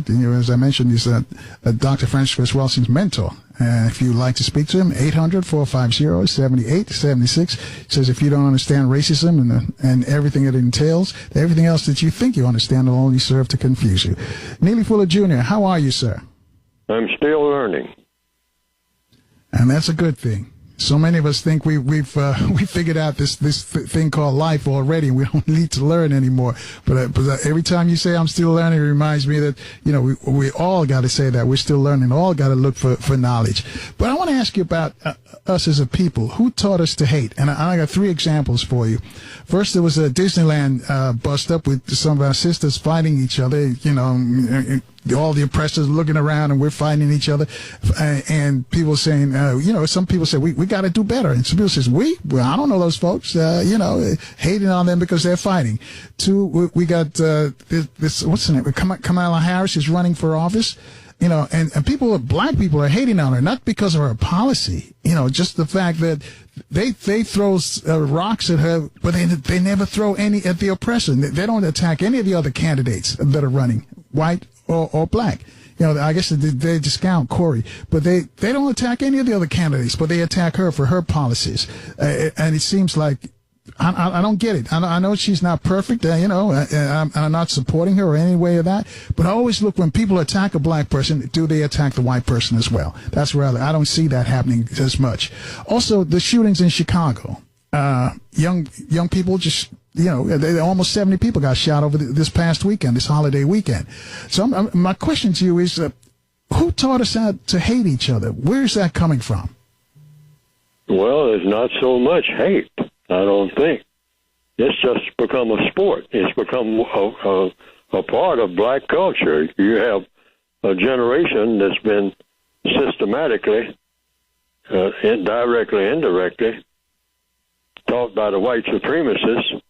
As I mentioned, he's Dr. Francis Welsing's mentor. If you'd like to speak to him, 800-450-7876. He says if you don't understand racism and everything it entails, everything else that you think you understand will only serve to confuse you. Neely Fuller Jr., how are you, sir? I'm still learning. And that's a good thing. So many of us think we figured out this thing called life already, and we don't need to learn anymore. But every time you say I'm still learning, it reminds me that we all got to say that we're still learning. All got to look for knowledge. But I want to ask you about us as a people. Who taught us to hate? And I got 3 examples for you. First, there was a Disneyland bust up with some of our sisters fighting each other. All the oppressors looking around, and we're fighting each other, and people saying, some people say we got to do better, and some people says well, I don't know those folks, hating on them because they're fighting. 2, we got this what's the name? Kamala Harris is running for office, and black people are hating on her, not because of her policy, just the fact that they throw rocks at her, but they never throw any at the oppressor. They don't attack any of the other candidates that are running, white or black. I guess they discount Corey, but they don't attack any of the other candidates, but they attack her for her policies. And it seems like I don't get it. I know she's not perfect, and I'm not supporting her or any way of that, but I always look when people attack a black person, do they attack the white person as well? That's rather, I don't see that happening as much. Also, the shootings in Chicago, young people just, almost 70 people got shot over this past weekend, this holiday weekend. So my question to you is, who taught us how to hate each other? Where is that coming from? Well, there's not so much hate, I don't think. It's just become a sport. It's become a part of black culture. You have a generation that's been systematically, directly, indirectly, taught by the white supremacists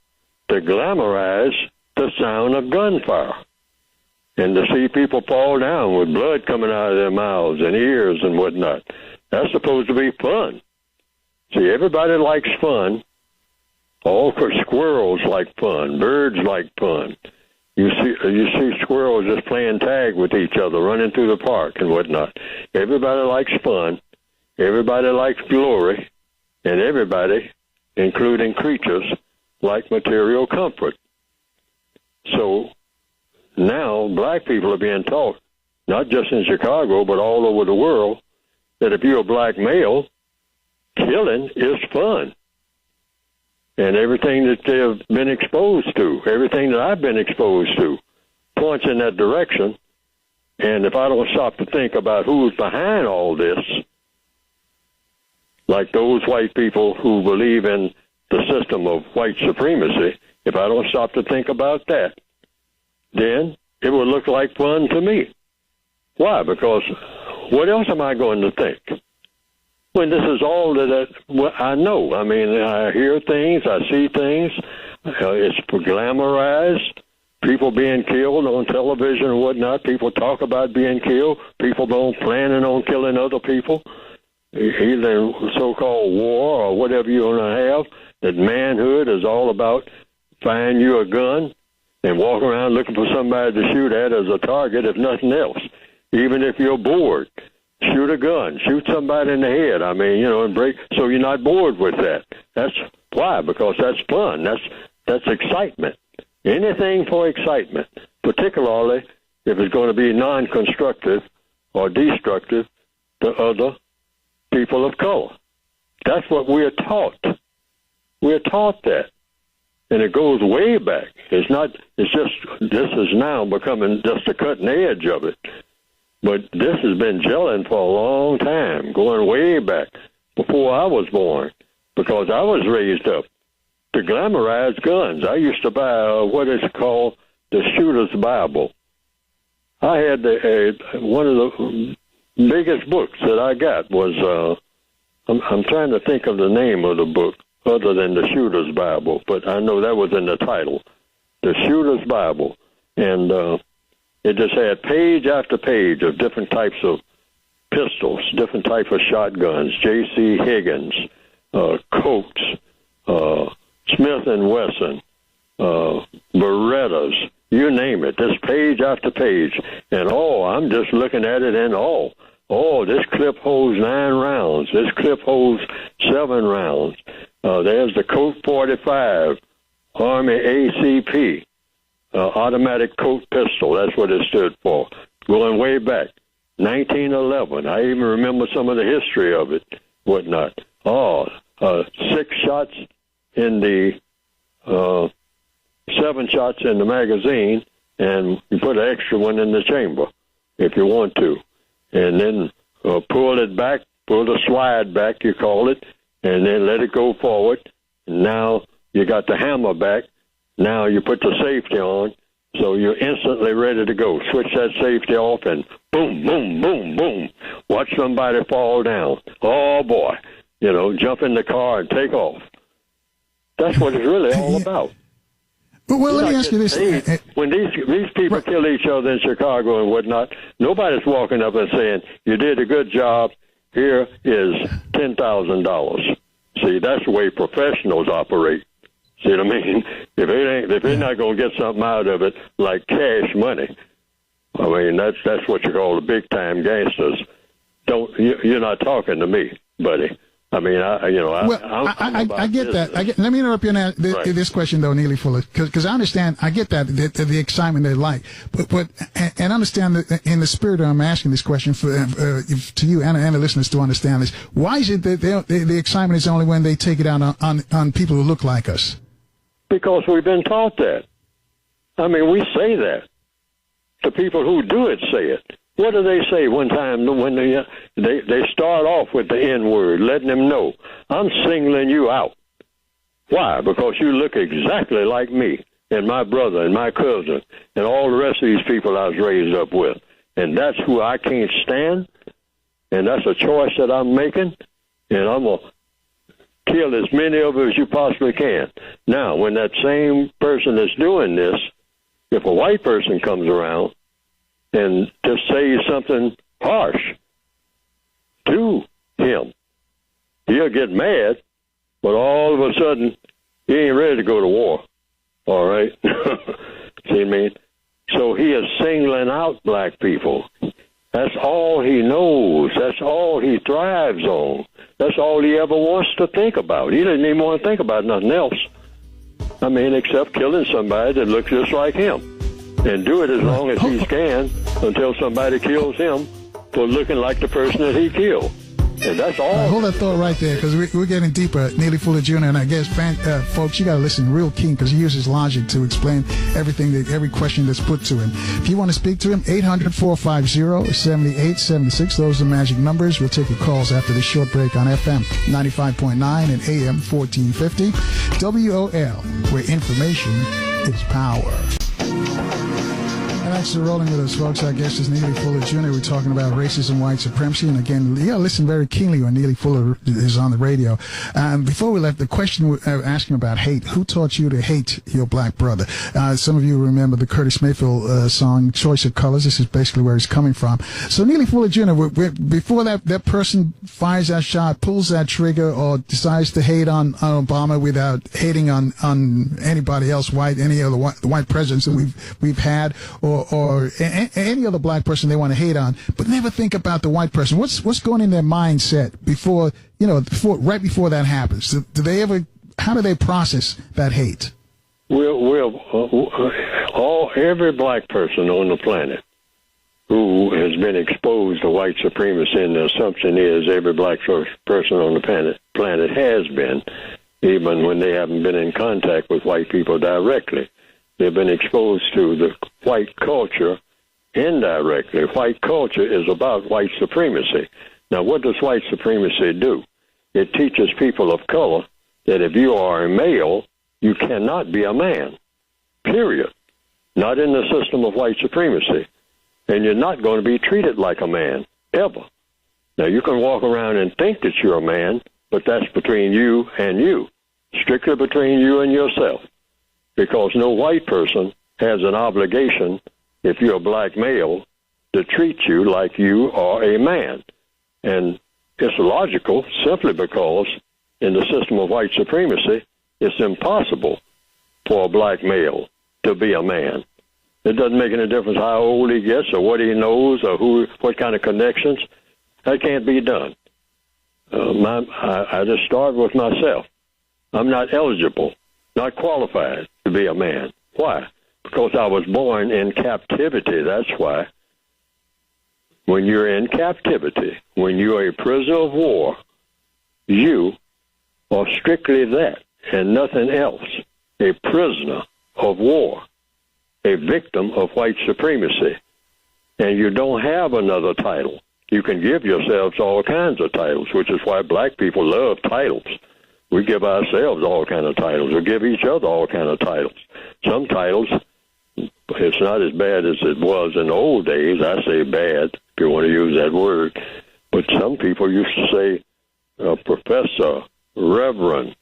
to glamorize the sound of gunfire and to see people fall down with blood coming out of their mouths and ears and whatnot. That's supposed to be fun. See, everybody likes fun. All squirrels like fun. Birds like fun. You see squirrels just playing tag with each other, running through the park and whatnot. Everybody likes fun. Everybody likes glory. And everybody, including creatures, like material comfort. So now black people are being taught, not just in Chicago, but all over the world, that if you're a black male, killing is fun. And everything that they've been exposed to, everything that I've been exposed to, points in that direction. And if I don't stop to think about who's behind all this, like those white people who believe in the system of white supremacy, if I don't stop to think about that, then it would look like fun to me. Why? Because what else am I going to think? When this is all that I know. I mean, I hear things, I see things. It's glamorized. People being killed on television and whatnot. People talk about being killed. People don't planning on killing other people. Either so-called war or whatever you want to have. That manhood is all about find you a gun and walk around looking for somebody to shoot at as a target, if nothing else. Even if you're bored, shoot a gun, shoot somebody in the head. I mean, and break, so you're not bored with that. That's why, because that's fun. That's excitement. Anything for excitement, particularly if it's going to be non-constructive or destructive to other people of color. That's what we're taught. We're taught that. And it goes way back. This is now becoming just the cutting edge of it. But this has been gelling for a long time, going way back before I was born, because I was raised up to glamorize guns. I used to buy what is called the Shooter's Bible. I had one of the biggest books that I got was, I'm trying to think of the name of the book, other than the Shooter's Bible, but I know that was in the title, the Shooter's Bible. And it just had page after page of different types of pistols, different types of shotguns, J.C. Higgins, Colts, Smith & Wesson, Berettas, you name it, just page after page. And all I'm just looking at it and this clip holds 9 rounds. This clip holds 7 rounds. There's the Colt 45, Army ACP, automatic Colt pistol. That's what it stood for. Going way back, 1911. I even remember some of the history of it, whatnot. 6 shots in the 7 shots in the magazine, and you put an extra one in the chamber if you want to. And then pull it back, pull the slide back, you call it, and then let it go forward. And now you got the hammer back. Now you put the safety on, so you're instantly ready to go. Switch that safety off, and boom, boom, boom, boom. Watch somebody fall down. Oh, boy. Jump in the car and take off. That's what it's really all about. Well, let me ask you this. When these people kill each other in Chicago and whatnot, nobody's walking up and saying, you did a good job, here is $10,000. See, that's the way professionals operate. See what I mean? If they're not going to get something out of it, like cash money, I mean, that's what you call the big-time gangsters. You're not talking to me, buddy. I mean, I get that. Let me interrupt you on this question, though, Neely Fuller, because I understand. I get that the excitement they like, but understand that in the spirit I'm asking this question to you and the listeners to understand this. Why is it that the excitement is only when they take it out on people who look like us? Because we've been taught that. I mean, we say that. The people who do it say it. What do they say one time when they start off with the N-word, letting them know, I'm singling you out. Why? Because you look exactly like me and my brother and my cousin and all the rest of these people I was raised up with. And that's who I can't stand, and that's a choice that I'm making, and I'm going to kill as many of them as you possibly can. Now, when that same person that's doing this, if a white person comes around, and just say something harsh to him, he'll get mad, but all of a sudden, he ain't ready to go to war. All right? See what I mean? So he is singling out black people. That's all he knows. That's all he thrives on. That's all he ever wants to think about. He doesn't even want to think about nothing else. I mean, except killing somebody that looks just like him. And do it as long as he can until somebody kills him for looking like the person that he killed. And that's all. Hold that thought right there, because we're getting deeper. Neely Fuller Jr., and I guess, folks, you got to listen real keen, because he uses logic to explain every question that's put to him. If you want to speak to him, 800-450-7876. Those are the magic numbers. We'll take your calls after this short break on FM 95.9 and AM 1450. WOL, where information is power. Thanks for rolling with us, folks. Our guest is Neely Fuller Jr. We're talking about racism, white supremacy. And again, you got to listen very keenly when Neely Fuller is on the radio. Before we left, the question we're asking about hate. Who taught you to hate your black brother? Some of you remember the Curtis Mayfield song, Choice of Colors. This is basically where he's coming from. So Neely Fuller Jr., before that person fires that shot, pulls that trigger, or decides to hate on Obama without hating on anybody else, any other white presidents that we've had, or any other black person they want to hate on, but never think about the white person. What's going in their mindset right before that happens? How do they process that hate? Every black person on the planet who has been exposed to white supremacy, and the assumption is every black person on the planet has been, even when they haven't been in contact with white people directly. They've been exposed to the white culture indirectly. White culture is about white supremacy. Now, what does white supremacy do? It teaches people of color that if you are a male, you cannot be a man, period. Not in the system of white supremacy. And you're not going to be treated like a man, ever. Now, you can walk around and think that you're a man, but that's between you and you, strictly between you and yourself. Because no white person has an obligation, if you're a black male, to treat you like you are a man. And it's logical simply because in the system of white supremacy, it's impossible for a black male to be a man. It doesn't make any difference how old he gets or what he knows or what kind of connections. That can't be done. I just start with myself. I'm not eligible, not qualified to be a man. Why? Because I was born in captivity. That's why. When you're in captivity, when you're a prisoner of war, you are strictly that and nothing else. A prisoner of war, a victim of white supremacy. And you don't have another title. You can give yourselves all kinds of titles, which is why black people love titles. We give ourselves all kinds of titles. We give each other all kinds of titles. Some titles, it's not as bad as it was in the old days. I say bad, if you want to use that word. But some people used to say professor, reverend,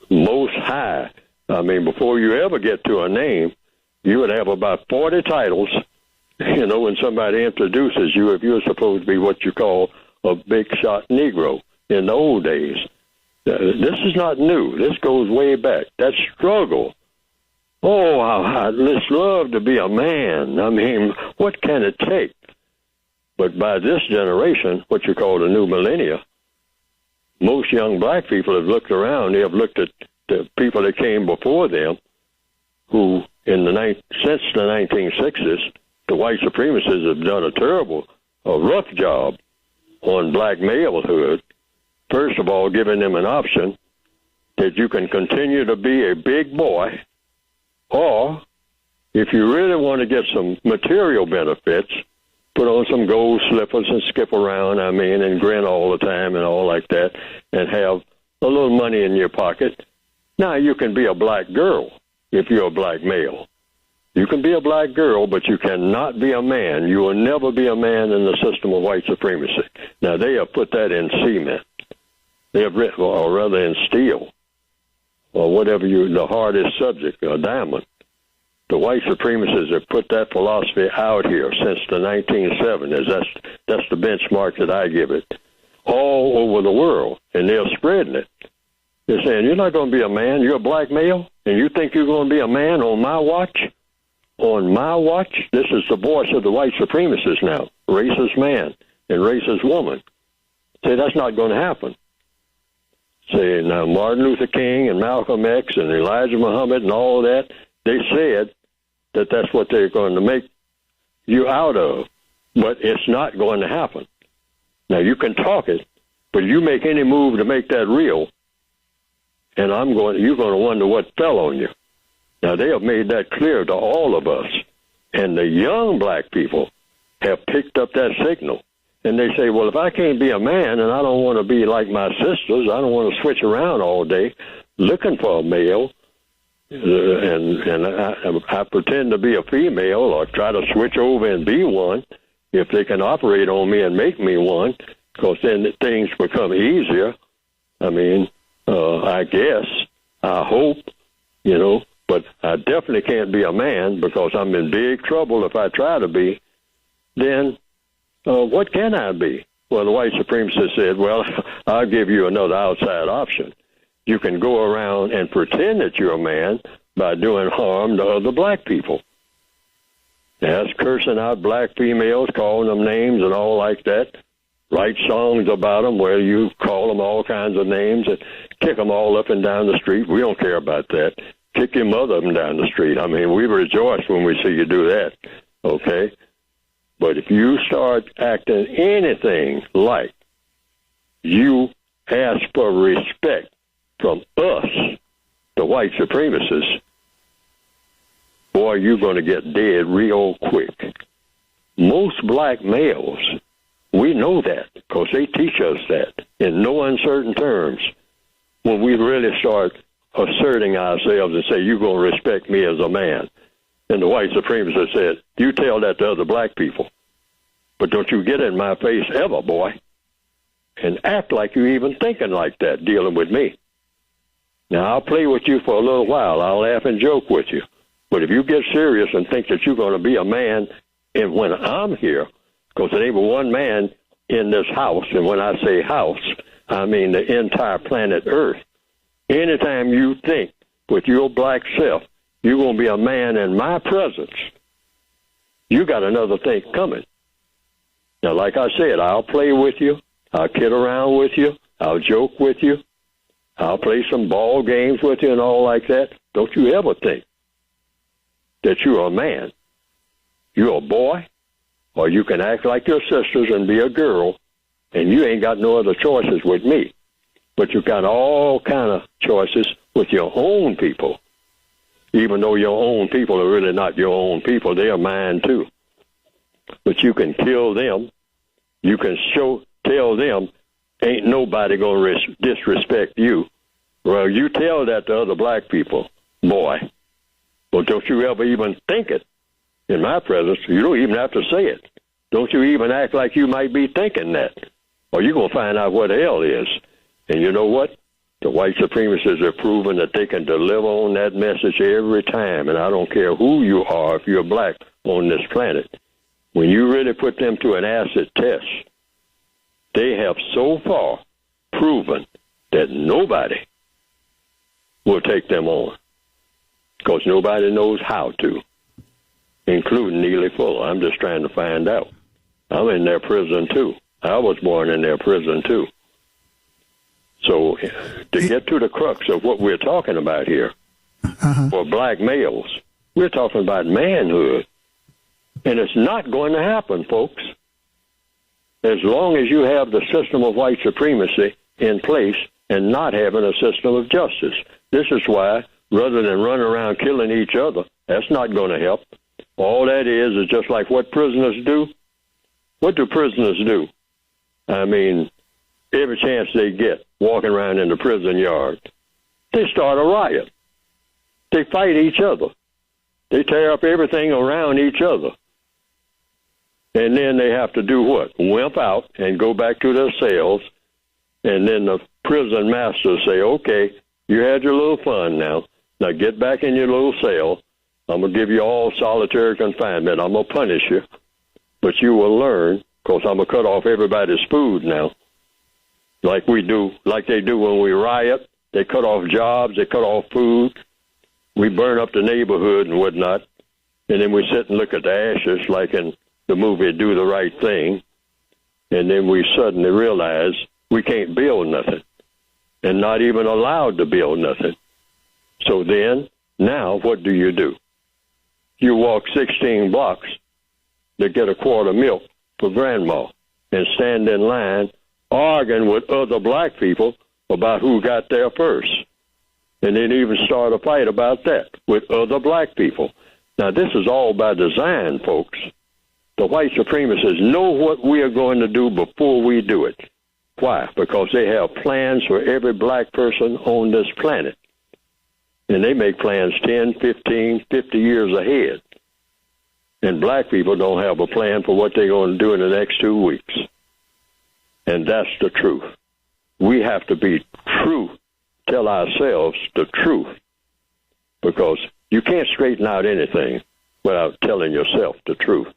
most high. I mean, before you ever get to a name, you would have about 40 titles. You know, when somebody introduces you, if you're supposed to be what you call a big shot Negro in the old days. This is not new. This goes way back. That struggle. Oh, I'd just love to be a man. I mean, what can it take? But by this generation, what you call the new millennia, most young black people have looked around. They have looked at the people that came before them, who since the 1960s, the white supremacists have done a rough job on black malehood. First of all, giving them an option that you can continue to be a big boy, or if you really want to get some material benefits, put on some gold slippers and skip around, and grin all the time and all like that, and have a little money in your pocket. Now, you can be a black girl if you're a black male. You can be a black girl, but you cannot be a man. You will never be a man in the system of white supremacy. Now, they have put that in cement. They have written, or rather in steel, or whatever the hardest subject, a diamond. The white supremacists have put that philosophy out here since the 1970s. That's the benchmark that I give it. All over the world, and they're spreading it. They're saying, you're not going to be a man. You're a black male, and you think you're going to be a man on my watch? On my watch? This is the voice of the white supremacists now, racist man and racist woman. Say, that's not going to happen. Say, now, Martin Luther King and Malcolm X and Elijah Muhammad and all that, they said that that's what they're going to make you out of, but it's not going to happen. Now, you can talk it, but you make any move to make that real, and you're going to wonder what fell on you. Now, they have made that clear to all of us, and the young black people have picked up that signal. And they say, well, if I can't be a man and I don't want to be like my sisters, I don't want to switch around all day looking for a male, and I pretend to be a female or try to switch over and be one if they can operate on me and make me one, because then things become easier. I guess, I hope, but I definitely can't be a man because I'm in big trouble if I try to be. Then what can I be? Well, the white supremacist said, well, I'll give you another outside option. You can go around and pretend that you're a man by doing harm to other black people. That's cursing out black females, calling them names and all like that. Write songs about them where you call them all kinds of names and kick them all up and down the street. We don't care about that. Kick your mother up and down the street. We rejoice when we see you do that, okay? But if you start acting anything like you ask for respect from us, the white supremacists, boy, you're going to get dead real quick. Most black males, we know that because they teach us that in no uncertain terms. When we really start asserting ourselves and say, you're going to respect me as a man. And the white supremacists said, you tell that to other black people, but don't you get in my face ever, boy, and act like you're even thinking like that, dealing with me. Now, I'll play with you for a little while. I'll laugh and joke with you. But if you get serious and think that you're going to be a man, and when I'm here, because there ain't but one man in this house, and when I say house, I mean the entire planet Earth. Anytime you think with your black self you're going to be a man in my presence, you got another thing coming. Now, like I said, I'll play with you. I'll kid around with you. I'll joke with you. I'll play some ball games with you and all like that. Don't you ever think that you're a man. You're a boy, or you can act like your sisters and be a girl, and you ain't got no other choices with me. But you got all kind of choices with your own people, even though your own people are really not your own people. They are mine, too. But you can kill them. You can tell them, ain't nobody going to disrespect you. Well, you tell that to other black people, boy. But don't you ever even think it in my presence. You don't even have to say it. Don't you even act like you might be thinking that, or you're going to find out what hell is. And you know what? The white supremacists have proven that they can deliver on that message every time, and I don't care who you are, if you're black on this planet. When you really put them to an acid test, they have so far proven that nobody will take them on, because nobody knows how to, including Neely Fuller. I'm just trying to find out. I'm in their prison, too. I was born in their prison, too. So to get to the crux of what we're talking about here, for black males, we're talking about manhood. And it's not going to happen, folks. As long as you have the system of white supremacy in place and not having a system of justice. This is why, rather than run around killing each other, that's not going to help. All that is just like what prisoners do. What do prisoners do? I mean, every chance they get, walking around in the prison yard, they start a riot. They fight each other. They tear up everything around each other. And then they have to do what? Wimp out and go back to their cells. And then the prison masters say, okay, you had your little fun now. Now get back in your little cell. I'm going to give you all solitary confinement. I'm going to punish you. But you will learn, because I'm going to cut off everybody's food now. Like we do, like they do when we riot. They cut off jobs. They cut off food. We burn up the neighborhood and whatnot. And then we sit and look at the ashes like in the movie Do the Right Thing. And then we suddenly realize we can't build nothing, and not even allowed to build nothing. So then, now what do? You walk 16 blocks to get a quart of milk for grandma and stand in line arguing with other black people about who got there first. And then even start a fight about that with other black people. Now, this is all by design, folks. The white supremacists know what we are going to do before we do it. Why? Because they have plans for every black person on this planet. And they make plans 10, 15, 50 years ahead. And black people don't have a plan for what they're going to do in the next 2 weeks. And that's the truth. We have to be true, tell ourselves the truth. Because you can't straighten out anything without telling yourself the truth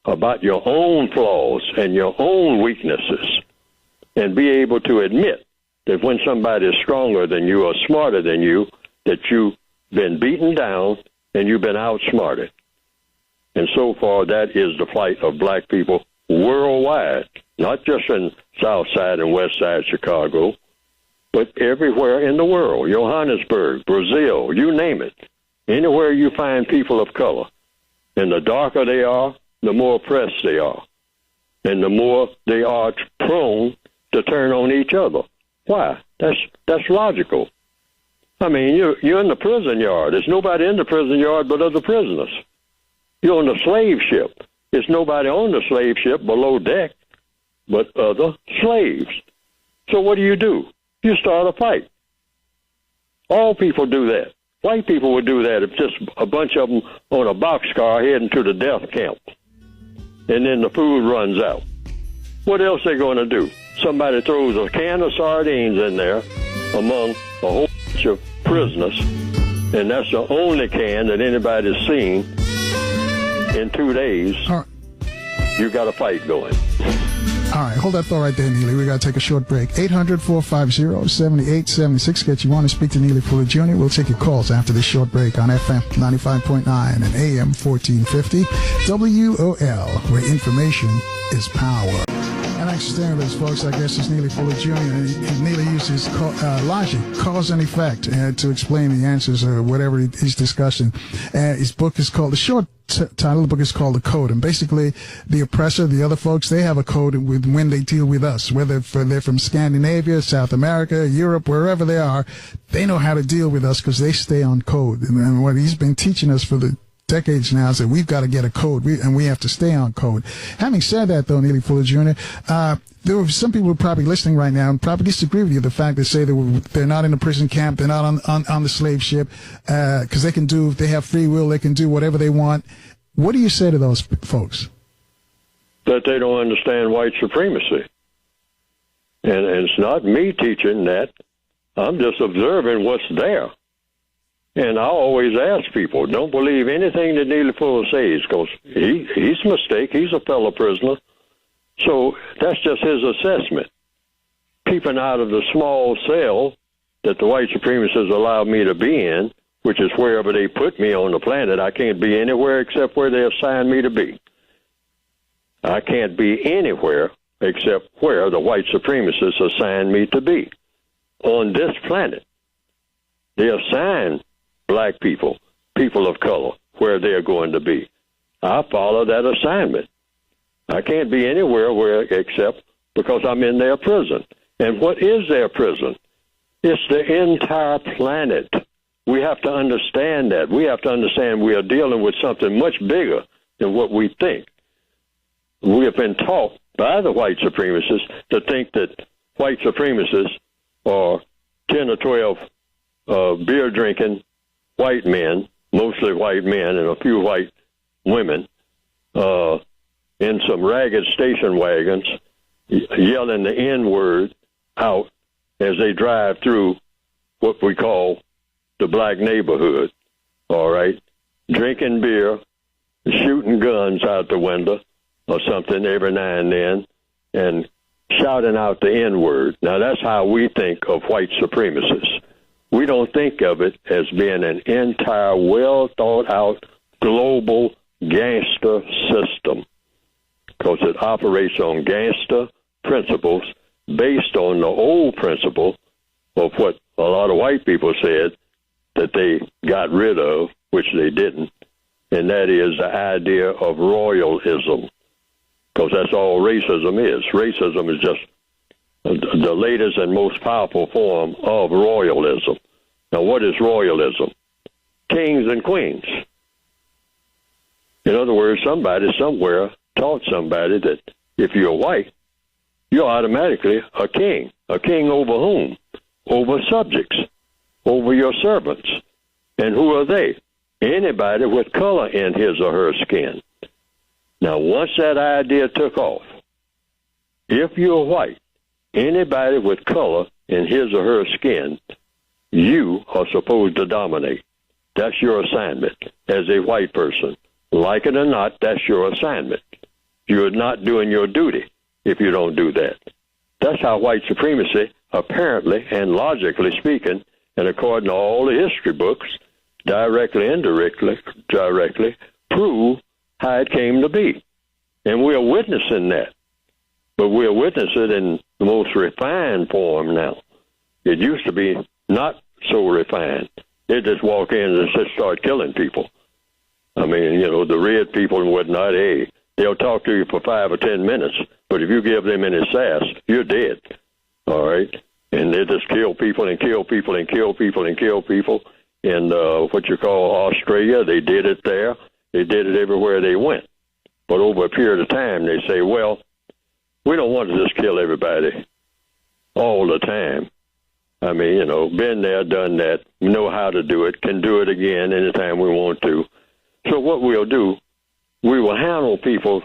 about your own flaws and your own weaknesses, and be able to admit that when somebody is stronger than you or smarter than you, that you've been beaten down and you've been outsmarted. And so far, that is the plight of black people worldwide, not just in South Side and West Side Chicago, but everywhere in the world. Johannesburg, Brazil, you name it. Anywhere you find people of color. And the darker they are, the more oppressed they are. And the more they are prone to turn on each other. Why? That's logical. I mean, you're in the prison yard. There's nobody in the prison yard but other prisoners. You're on the slave ship. There's nobody on the slave ship below deck but other slaves. So what do? You start a fight. All people do that. White people would do that if just a bunch of them on a boxcar heading to the death camp. And then the food runs out. What else are they going to do? Somebody throws a can of sardines in there among a whole bunch of prisoners, and that's the only can that anybody's seen in 2 days. You got a fight going. All right, hold that thought right there, Neely. We got to take a short break. 800-450-7876. Get you want to speak to Neely Fuller Jr. We'll take your calls after this short break on FM 95.9 and AM 1450 WOL, where information is power. And thanks for staying with us, folks. Our guest is Neely Fuller Jr. And Neely uses logic, cause and effect, to explain the answers or whatever he's discussing. His book is called, the short title of the book is called The Code. And basically, the oppressor, the other folks, they have a code with when they deal with us, whether they're from Scandinavia, South America, Europe, wherever they are, they know how to deal with us because they stay on code. And what he's been teaching us for the decades now is that we've got to get a code, and we have to stay on code. Having said that, though, Neely Fuller Jr., there are some people who are probably listening right now and probably disagree with you, the fact they say they're not in a prison camp, they're not on the slave ship, because they have free will, they can do whatever they want. What do you say to those folks? That they don't understand white supremacy. And it's not me teaching that. I'm just observing what's there. And I always ask people, don't believe anything that Neely Fuller says, because he's a mistake. He's a fellow prisoner. So that's just his assessment. Peeping out of the small cell that the white supremacists allow me to be in, which is wherever they put me on the planet. I can't be anywhere except where they assign me to be. I can't be anywhere except where the white supremacists assign me to be on this planet. They assign black people, people of color, where they're going to be. I follow that assignment. I can't be anywhere except because I'm in their prison. And what is their prison? It's the entire planet. We have to understand that. We have to understand we are dealing with something much bigger than what we think. We have been taught by the white supremacists to think that white supremacists are 10 or 12 beer-drinking white men, mostly white men and a few white women, in some ragged station wagons, yelling the N-word out as they drive through what we call the black neighborhood, all right? Drinking beer, shooting guns out the window or something every now and then, and shouting out the N-word. Now, that's how we think of white supremacists. We don't think of it as being an entire, well-thought-out, global gangster system, because it operates on gangster principles based on the old principle of what a lot of white people said that they got rid of, which they didn't, and that is the idea of royalism, because that's all racism is. Racism is just the latest and most powerful form of royalism. Now, what is royalism? Kings and queens. In other words, somebody somewhere taught somebody that if you're white, you're automatically a king over whom? Over subjects, over your servants. And who are they? Anybody with color in his or her skin. Now, once that idea took off, if you're white, anybody with color in his or her skin, you are supposed to dominate. That's your assignment as a white person. Like it or not, that's your assignment. You're not doing your duty if you don't do that. That's how white supremacy, apparently and logically speaking, and according to all the history books, directly and directly prove how it came to be. And we're witnessing that. But we're witnessing it in the most refined form now. It used to be not so refined. They just walk in and just start killing people. I mean, the red people and whatnot, hey, they'll talk to you for 5 or 10 minutes, but if you give them any sass, you're dead, all right? And they just kill people and kill people and kill people and kill people. In what you call Australia, they did it there. They did it everywhere they went. But over a period of time, they say, well, we don't want to just kill everybody all the time. I mean, been there, done that, know how to do it, can do it again anytime we want to. So what we'll do, we will handle people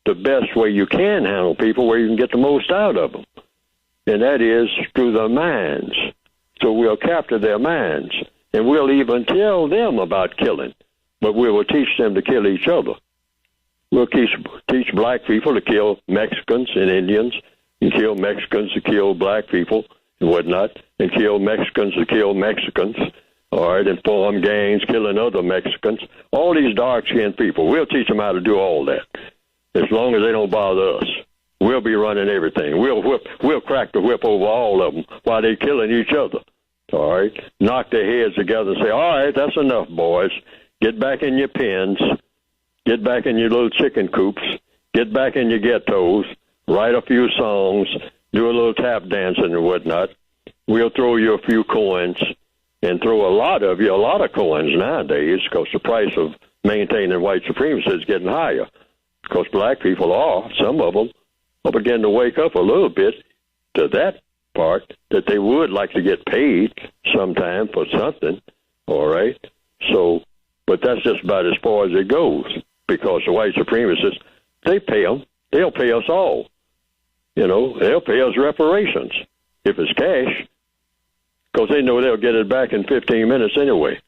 the best way you can handle people, where you can get the most out of them. And that is through their minds. So we'll capture their minds. And we'll even tell them about killing. But we will teach them to kill each other. We'll teach black people to kill Mexicans and Indians, and kill Mexicans to kill black people and whatnot, and kill Mexicans to kill Mexicans, all right, and form gangs killing other Mexicans. All these dark-skinned people, we'll teach them how to do all that, as long as they don't bother us. We'll be running everything. We'll crack the whip over all of them while they're killing each other, all right? Knock their heads together and say, all right, that's enough, boys. Get back in your pens. Get back in your little chicken coops. Get back in your ghettos. Write a few songs. Do a little tap dancing and whatnot. We'll throw you a few coins and throw a lot of coins nowadays, because the price of maintaining white supremacy is getting higher. Because black people are, some of them, are beginning to wake up a little bit to that part, that they would like to get paid sometime for something, all right? So, but that's just about as far as it goes, because the white supremacists, they pay them. They'll pay us all. You know, they'll pay us reparations if it's cash, because they know they'll get it back in 15 minutes anyway.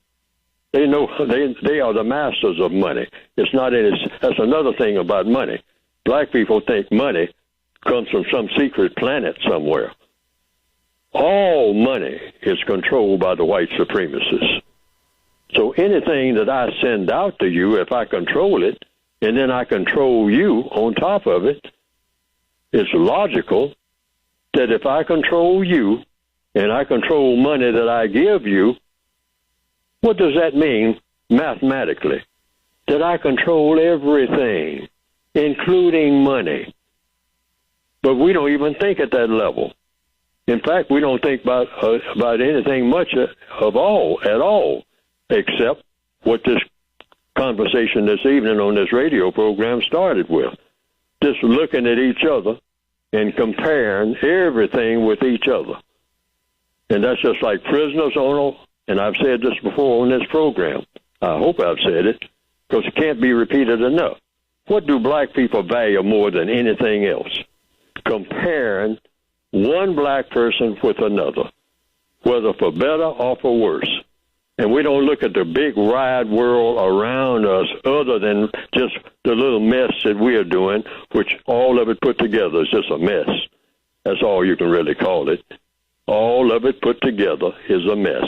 They know they are the masters of money. It's not that's another thing about money. Black people think money comes from some secret planet somewhere. All money is controlled by the white supremacists. So anything that I send out to you, if I control it, and then I control you on top of it, it's logical that if I control you and I control money that I give you, what does that mean mathematically? That I control everything, including money. But we don't even think at that level. In fact, we don't think about anything much at all, except what this conversation this evening on this radio program started with. Just looking at each other and comparing everything with each other. And that's just like prisoners on, and I've said this before on this program. I hope I've said it, because it can't be repeated enough. What do black people value more than anything else? Comparing one black person with another, whether for better or for worse. And we don't look at the big wide world around us other than just the little mess that we are doing, which all of it put together is just a mess. That's all you can really call it. All of it put together is a mess.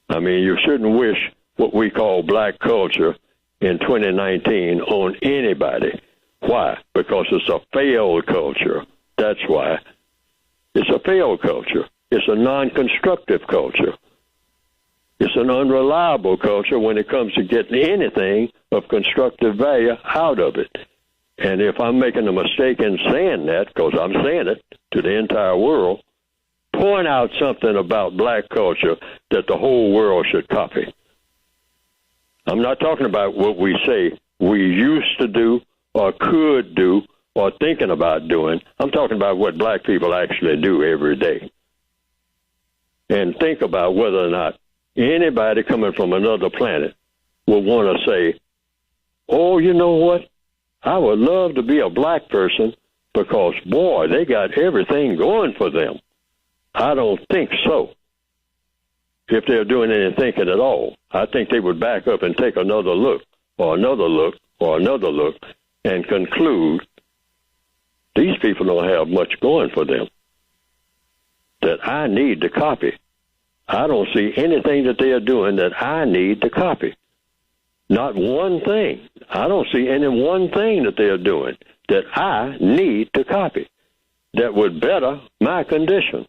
I mean, you shouldn't wish what we call black culture in 2019 on anybody. Why? Because it's a failed culture. That's why. It's a failed culture. It's a non-constructive culture. It's an unreliable culture when it comes to getting anything of constructive value out of it. And if I'm making a mistake in saying that, because I'm saying it to the entire world, point out something about black culture that the whole world should copy. I'm not talking about what we say we used to do or could do or thinking about doing. I'm talking about what black people actually do every day. And think about whether or not anybody coming from another planet will want to say, oh, you know what? I would love to be a black person because, boy, they got everything going for them. I don't think so. If they're doing any thinking at all, I think they would back up and take another look or another look or another look and conclude these people don't have much going for them that I need to copy. I don't see anything that they are doing that I need to copy. Not one thing. I don't see any one thing that they are doing that I need to copy that would better my condition.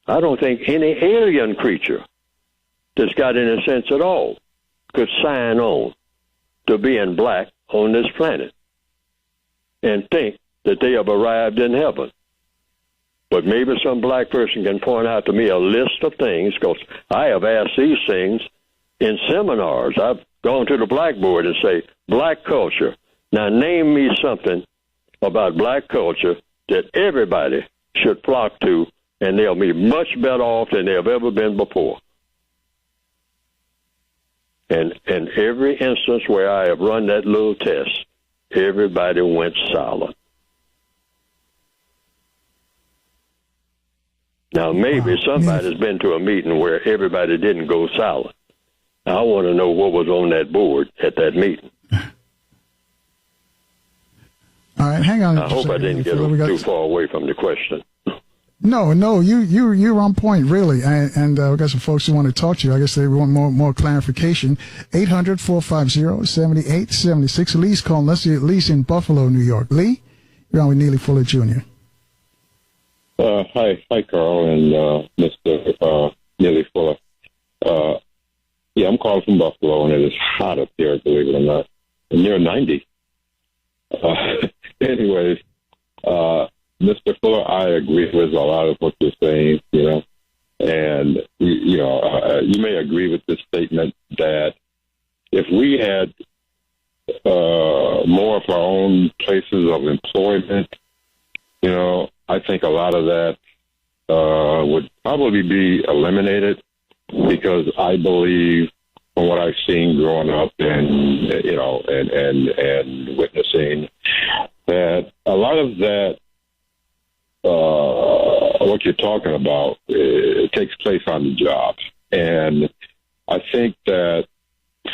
I don't think any alien creature that's got any sense at all could sign on to being black on this planet and think that they have arrived in heaven. But maybe some black person can point out to me a list of things, because I have asked these things in seminars. I've gone to the blackboard and say, black culture. Now name me something about black culture that everybody should flock to, and they'll be much better off than they've ever been before. And in every instance where I have run that little test, everybody went silent. Now, maybe somebody's been to a meeting where everybody didn't go silent. I want to know what was on that board at that meeting. All right, hang on. I hope I didn't get too far away from the question. No, you're on point, really. And we got some folks who want to talk to you. I guess they want more clarification. 800-450-7876. Lee's calling us. Lee's in Buffalo, New York. Lee, you're on with Neely Fuller Jr. Hi, Carl and Mr. Neely Fuller. Yeah, I'm calling from Buffalo, and it is hot up here, believe it or not. Near 90. Anyways, Mr. Fuller, I agree with a lot of what you're saying, and, you may agree with this statement that if we had more of our own places of employment, I think a lot of that would probably be eliminated, because I believe from what I've seen growing up and, and witnessing, that a lot of that, what you're talking about, it takes place on the job. And I think that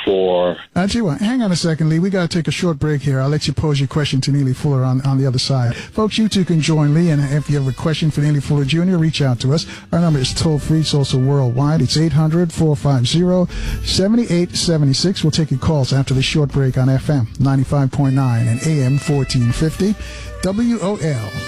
I'll tell you what, hang on a second, Lee. We got to take a short break here. I'll let you pose your question to Neely Fuller on the other side. Folks, you too can join Lee, and if you have a question for Neely Fuller Jr., reach out to us. Our number is toll-free. It's also worldwide. It's 800-450-7876. We'll take your calls after the short break on FM 95.9 and AM 1450. WOL,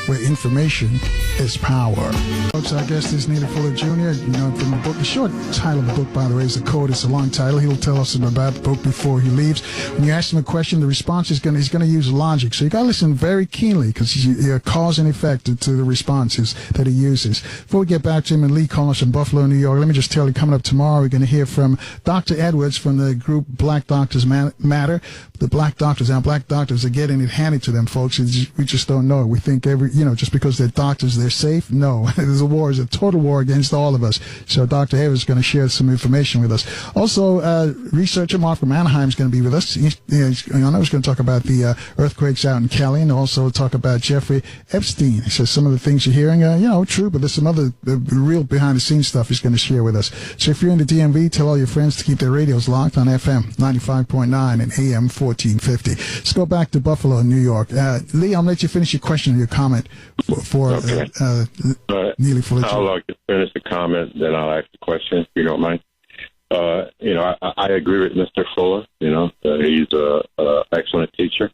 where information is power. Folks, our guest is Neely Fuller Jr. From the book. The short title of the book, by the way, is The Code. It's a long title. He'll tell us about the book before he leaves. When you ask him a question, the response he's going to use logic. So you got to listen very keenly, because you're cause and effect to the responses that he uses. Before we get back to him, and Lee calling us from Buffalo, New York, let me just tell you, coming up tomorrow, we're going to hear from Dr. Edwards from the group Black Doctors Matter. The black doctors are getting it handed to them, folks. We just don't know. We think just because they're doctors, they're safe. No, there's a total war against all of us. So Dr. Edwards is going to share some information with us. Also, researcher Mark from Anaheim is going to be with us. He's going to talk about the earthquakes out in Cali, and also talk about Jeffrey Epstein. He says some of the things you're hearing are, true, but there's some other real behind-the-scenes stuff he's going to share with us. So if you're in the DMV, tell all your friends to keep their radios locked on FM 95.9 and AM 1450. Let's go back to Buffalo, New York. Lee, I'll let you finish your question or your comment for Neely Fuller. I'll finish the comment, then I'll ask the question, if you don't mind. I agree with Mr. Fuller. He's an excellent teacher.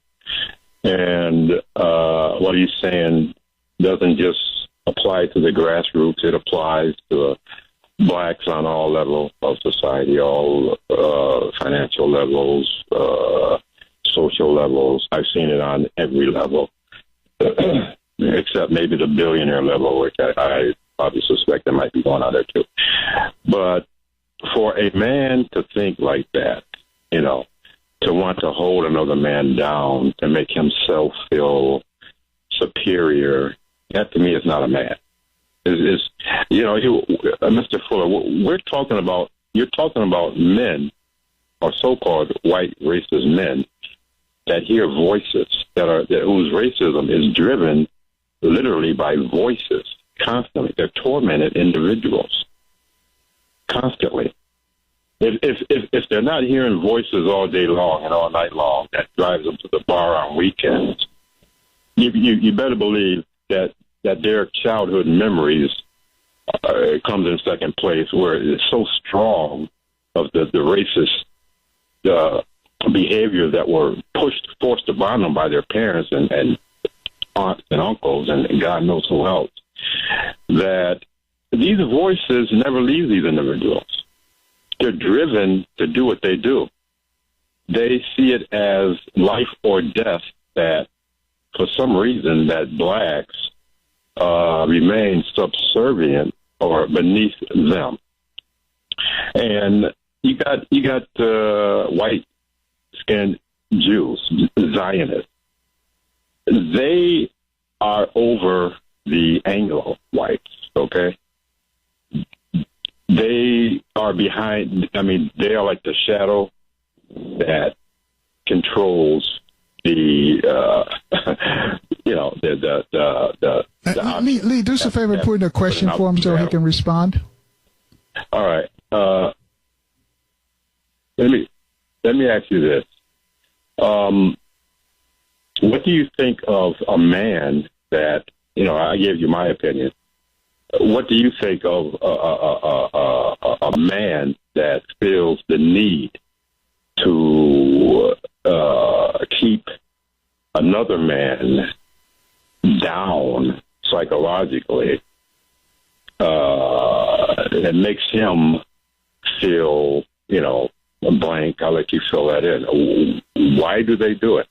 And what he's saying doesn't just apply to the grassroots. It applies to blacks on all levels of society, all financial levels, social levels. I've seen it on every level, except maybe the billionaire level, which I probably suspect that might be going on there too. But for a man to think like that, to want to hold another man down, to make himself feel superior, that to me is not a man. Mr. Fuller, you're talking about men, or so-called white racist men, that hear voices whose racism is driven literally by voices constantly. They're tormented individuals constantly. If they're not hearing voices all day long and all night long, that drives them to the bar on weekends, you better believe that their childhood memories comes in second place, where it's so strong of the racist behavior that were forced upon them by their parents and aunts and uncles and God knows who else, that these voices never leave these individuals. They're driven to do what they do. They see it as life or death, that for some reason that blacks remain subservient or beneath them. And you got white-skinned Jews, Zionists. They are over the Anglo whites, okay? They are behind, they are like the shadow that controls the Lee, do us a favor, put in a question for him so he can respond. All right. Let me ask you this. what do you think of a man that, I gave you my opinion. What do you think of a man that feels the need to keep another man down psychologically? It makes him feel, a blank. I'll let you fill that in. Why do they do it?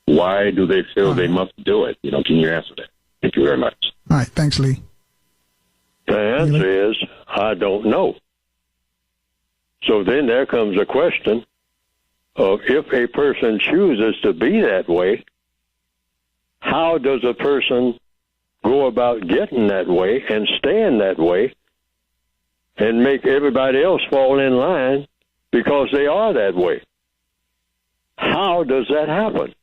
Why do they feel they must do it? Can you answer that? Thank you very much. All right. Thanks, Lee. The answer is, I don't know. So then there comes a question of if a person chooses to be that way, how does a person go about getting that way and staying that way and make everybody else fall in line because they are that way? How does that happen?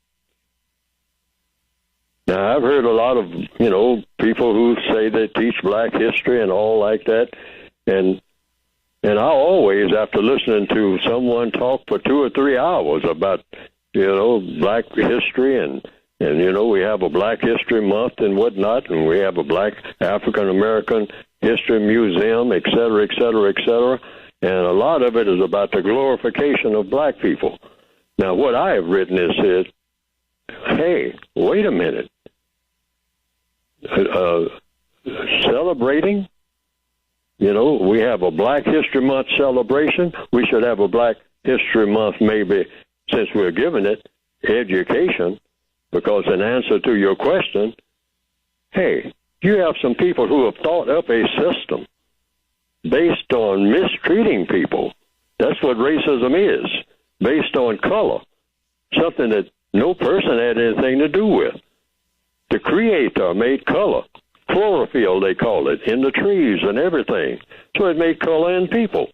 Now, I've heard a lot of, people who say they teach black history and all like that, and I always, after listening to someone talk for 2 or 3 hours about, black history and we have a Black History Month and whatnot, and we have a Black African American History Museum, et cetera, et cetera, et cetera, and a lot of it is about the glorification of black people. Now, what I have written is said, hey, wait a minute. Celebrating, we have a Black History Month celebration. We should have a Black History Month, maybe, since we're giving it education, because in answer to your question, hey, you have some people who have thought up a system based on mistreating people. That's what racism is, based on color, something that no person had anything to do with. The Creator made color, chlorophyll they call it, in the trees and everything. So it made color in people.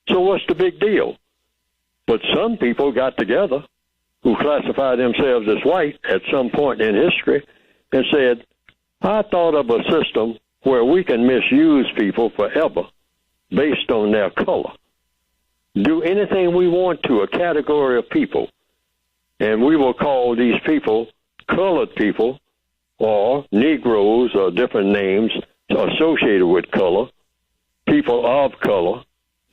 So what's the big deal? But some people got together who classified themselves as white at some point in history and said, I thought of a system where we can misuse people forever based on their color. Do anything we want to, a category of people, and we will call these people colored people or Negroes or different names associated with color, people of color,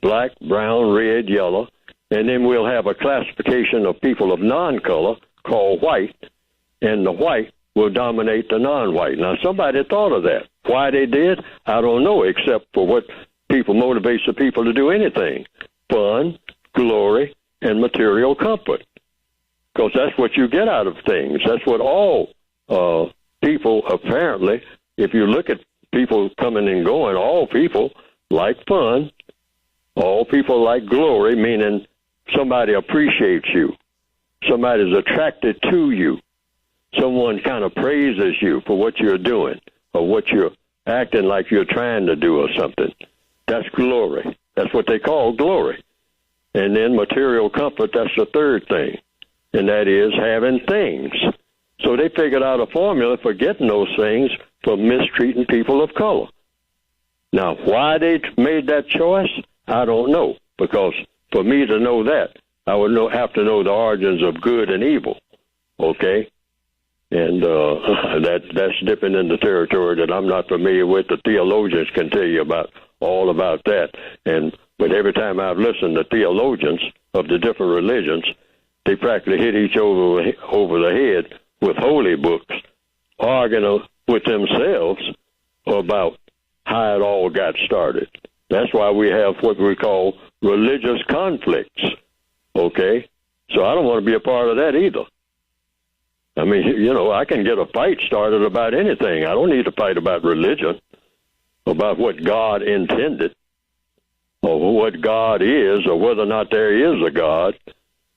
black, brown, red, yellow, and then we'll have a classification of people of non-color called white, and the white will dominate the non-white. Now, somebody thought of that. Why they did, I don't know, except for what people motivates the people to do anything. Fun, glory, and material comfort. Because that's what you get out of things. That's what all people, apparently, if you look at people coming and going, all people like fun. All people like glory, meaning somebody appreciates you. Somebody's attracted to you. Someone kind of praises you for what you're doing or what you're acting like you're trying to do or something. That's glory. That's what they call glory. And then material comfort, that's the third thing, and that is having things. So they figured out a formula for getting those things for mistreating people of color. Now, why they made that choice, I don't know, because for me to know that, I would have to know the origins of good and evil, okay? And that's dipping into territory that I'm not familiar with. The theologians can tell you all about that. But every time I've listened to theologians of the different religions, they practically hit each over the head with holy books, arguing with themselves about how it all got started. That's why we have what we call religious conflicts, okay? So I don't want to be a part of that either. I mean, I can get a fight started about anything. I don't need to fight about religion, about what God intended, or what God is, or whether or not there is a God,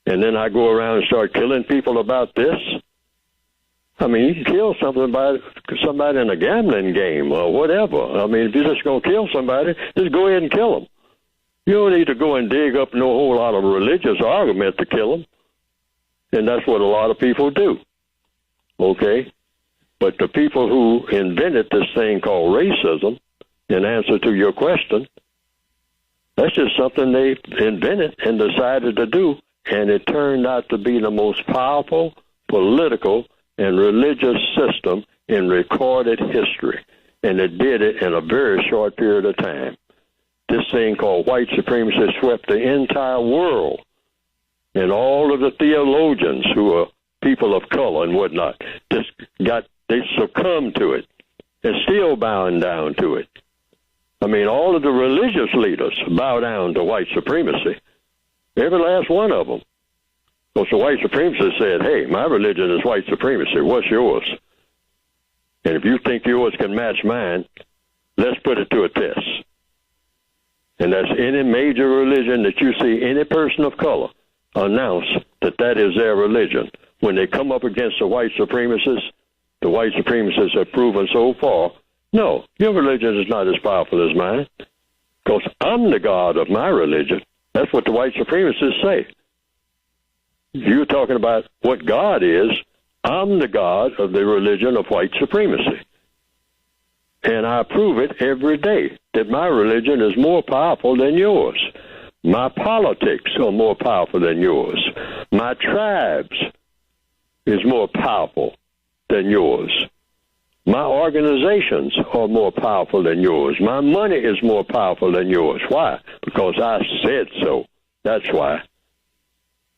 and then I go around and start killing people about this. I mean, you can kill somebody in a gambling game or whatever. I mean, if you're just going to kill somebody, just go ahead and kill them. You don't need to go and dig up no whole lot of religious argument to kill them. And that's what a lot of people do. Okay? But the people who invented this thing called racism, in answer to your question, that's just something they invented and decided to do, and it turned out to be the most powerful political and religious system in recorded history. And it did it in a very short period of time. This thing called white supremacy swept the entire world. And all of the theologians who are people of color and whatnot they succumbed to it and still bowing down to it. I mean, all of the religious leaders bow down to white supremacy. Every last one of them. Because the white supremacists said, hey, my religion is white supremacy. What's yours? And if you think yours can match mine, let's put it to a test. And that's any major religion that you see any person of color announce that is their religion. When they come up against the white supremacists have proven so far, no, your religion is not as powerful as mine. Because I'm the God of my religion. That's what the white supremacists say. You're talking about what God is. I'm the God of the religion of white supremacy. And I prove it every day that my religion is more powerful than yours. My politics are more powerful than yours. My tribes is more powerful than yours. My organizations are more powerful than yours. My money is more powerful than yours. Why? Because I said so. That's why.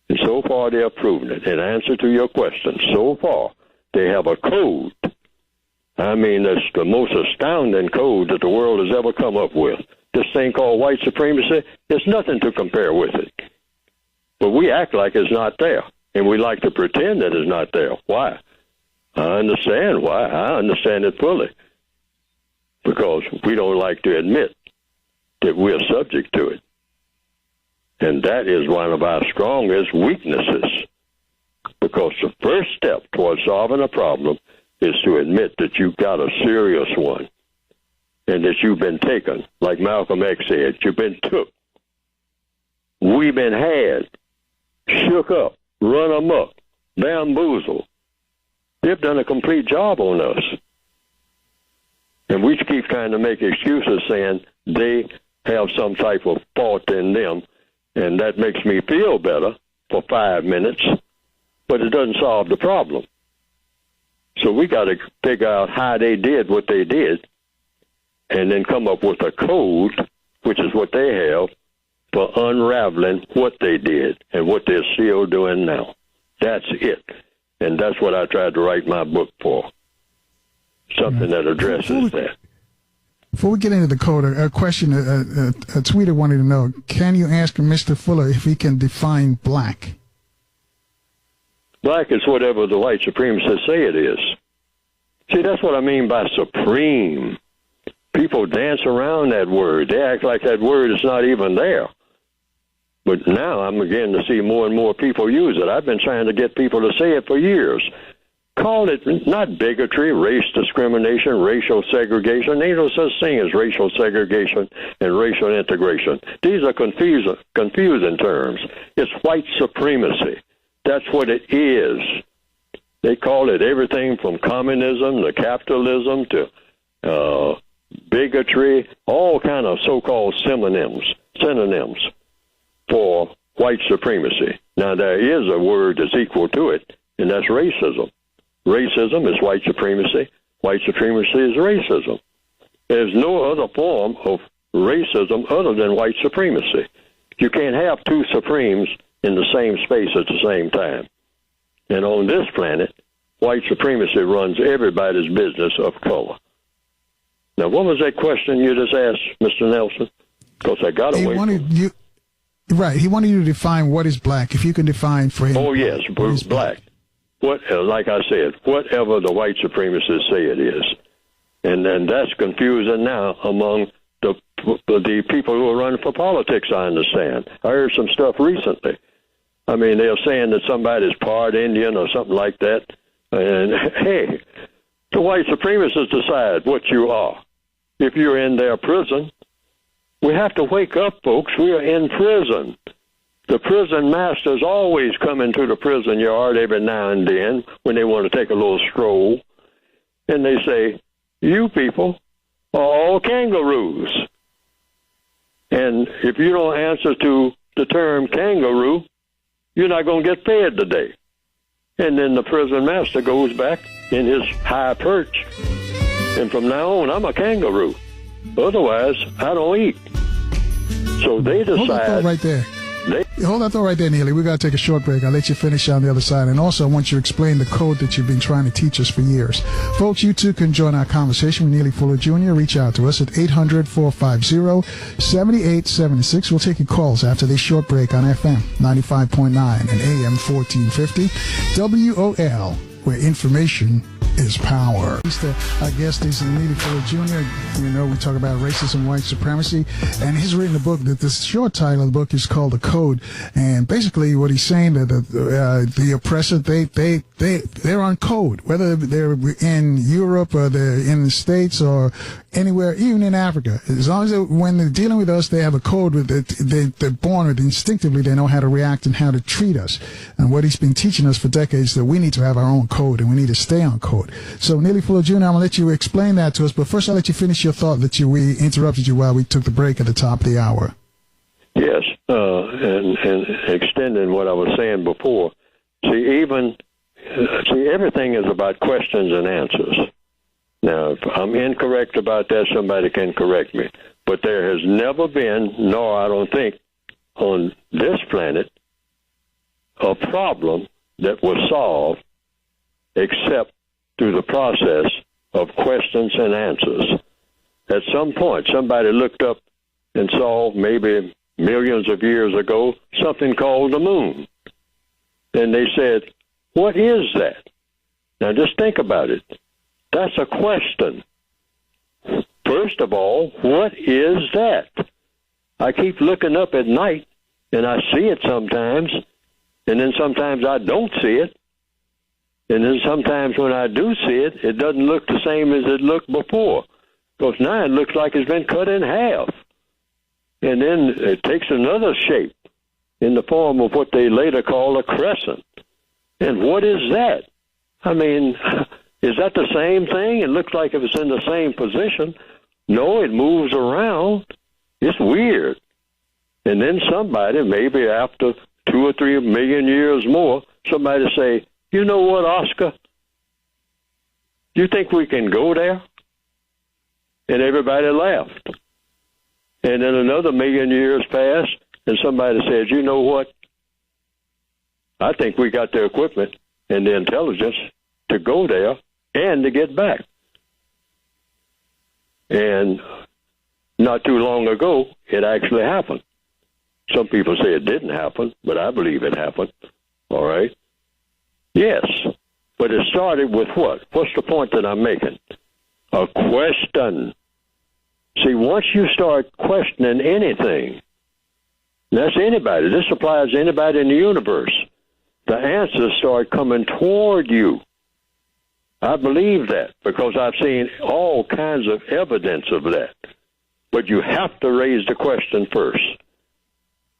And so far they have proven it. In answer to your question, so far they have a code. I mean, that's the most astounding code that the world has ever come up with. This thing called white supremacy, there's nothing to compare with it. But we act like it's not there, and we like to pretend that it's not there. Why? I understand why. I understand it fully. Because we don't like to admit that we're subject to it. And that is one of our strongest weaknesses. Because the first step towards solving a problem is to admit that you've got a serious one. And that you've been taken, like Malcolm X said, you've been took. We've been had, shook up, run amok, bamboozled. They've done a complete job on us. And we keep trying to make excuses saying they have some type of fault in them, and that makes me feel better for 5 minutes, but it doesn't solve the problem. So we got to figure out how they did what they did, and then come up with a code, which is what they have, for unraveling what they did and what they're still doing now. That's it. And that's what I tried to write my book for, something that addresses that. Before we get into the code, a question, a tweeter wanted to know, can you ask Mr. Fuller if he can define black? Black is whatever the white supremacists say it is. See, that's what I mean by supreme. People dance around that word. They act like that word is not even there. But now I'm beginning to see more and more people use it. I've been trying to get people to say it for years. Call it not bigotry, race discrimination, racial segregation. Ain't no such thing as racial segregation and racial integration. These are confusing terms. It's white supremacy. That's what it is. They call it everything from communism to capitalism to bigotry, all kind of so-called synonyms for white supremacy. Now, there is a word that's equal to it, and that's racism. Racism is white supremacy. White supremacy is racism. There's no other form of racism other than white supremacy. You can't have two supremes in the same space at the same time. And on this planet, white supremacy runs everybody's business of color. Now, what was that question you just asked, Mr. Nelson? Because I got away from it. Right. He wanted you to define what is black. If you can define for him. Oh, yes, black. Like I said, whatever the white supremacists say it is. And then that's confusing now among the people who are running for politics, I understand. I heard some stuff recently. I mean, they're saying that somebody's part Indian or something like that. And, hey, the white supremacists decide what you are. If you're in their prison, we have to wake up, folks. We are in prison. The prison masters always come into the prison yard every now and then when they want to take a little stroll. And they say, you people are all kangaroos. And if you don't answer to the term kangaroo, you're not going to get fed today. And then the prison master goes back in his high perch. And from now on, I'm a kangaroo. Otherwise, I don't eat. So they decide. Hold that thought right there. Hold that thought right there, Neely. We got to take a short break. I'll let you finish on the other side. And also, I want you to explain the code that you've been trying to teach us for years. Folks, you too can join our conversation with Neely Fuller Jr. Reach out to us at 800-450-7876. We'll take your calls after this short break on FM 95.9 and AM 1450. WOL, where information is power. Our guest is Neely Fuller Jr. You know, we talk about racism, white supremacy, and he's written a book that the short title of the book is called The Code. And basically, what he's saying that the oppressor, they're on code, whether they're in Europe or they're in the States or anywhere, even in Africa. As long as when they're dealing with us, they have a code with it. They're born with instinctively. They know how to react and how to treat us. And what he's been teaching us for decades, that we need to have our own code and we need to stay on code. So, Neely Fuller Jr., I'm going to let you explain that to us, but first I'll let you finish your thought that we interrupted you while we took the break at the top of the hour. Yes, and extending what I was saying before. See, everything is about questions and answers. Now, if I'm incorrect about that, somebody can correct me. But there has never been, nor I don't think, on this planet, a problem that was solved except through the process of questions and answers. At some point, somebody looked up and saw, maybe millions of years ago, something called the moon. And they said, what is that? Now, just think about it. That's a question. First of all, what is that? I keep looking up at night, and I see it sometimes, and then sometimes I don't see it. And then sometimes when I do see it, it doesn't look the same as it looked before. Because now it looks like it's been cut in half. And then it takes another shape in the form of what they later call a crescent. And what is that? I mean, is that the same thing? It looks like if it's in the same position. No, it moves around. It's weird. And then somebody, maybe after 2 or 3 million years more, somebody say, you know what, Oscar? Do you think we can go there? And everybody laughed. And then another million years passed, and somebody said, you know what? I think we got the equipment and the intelligence to go there and to get back. And not too long ago, it actually happened. Some people say it didn't happen, but I believe it happened. All right? Yes, but it started with what? What's the point that I'm making? A question. See, once you start questioning anything, that's anybody. This applies to anybody in the universe. The answers start coming toward you. I believe that because I've seen all kinds of evidence of that. But you have to raise the question first.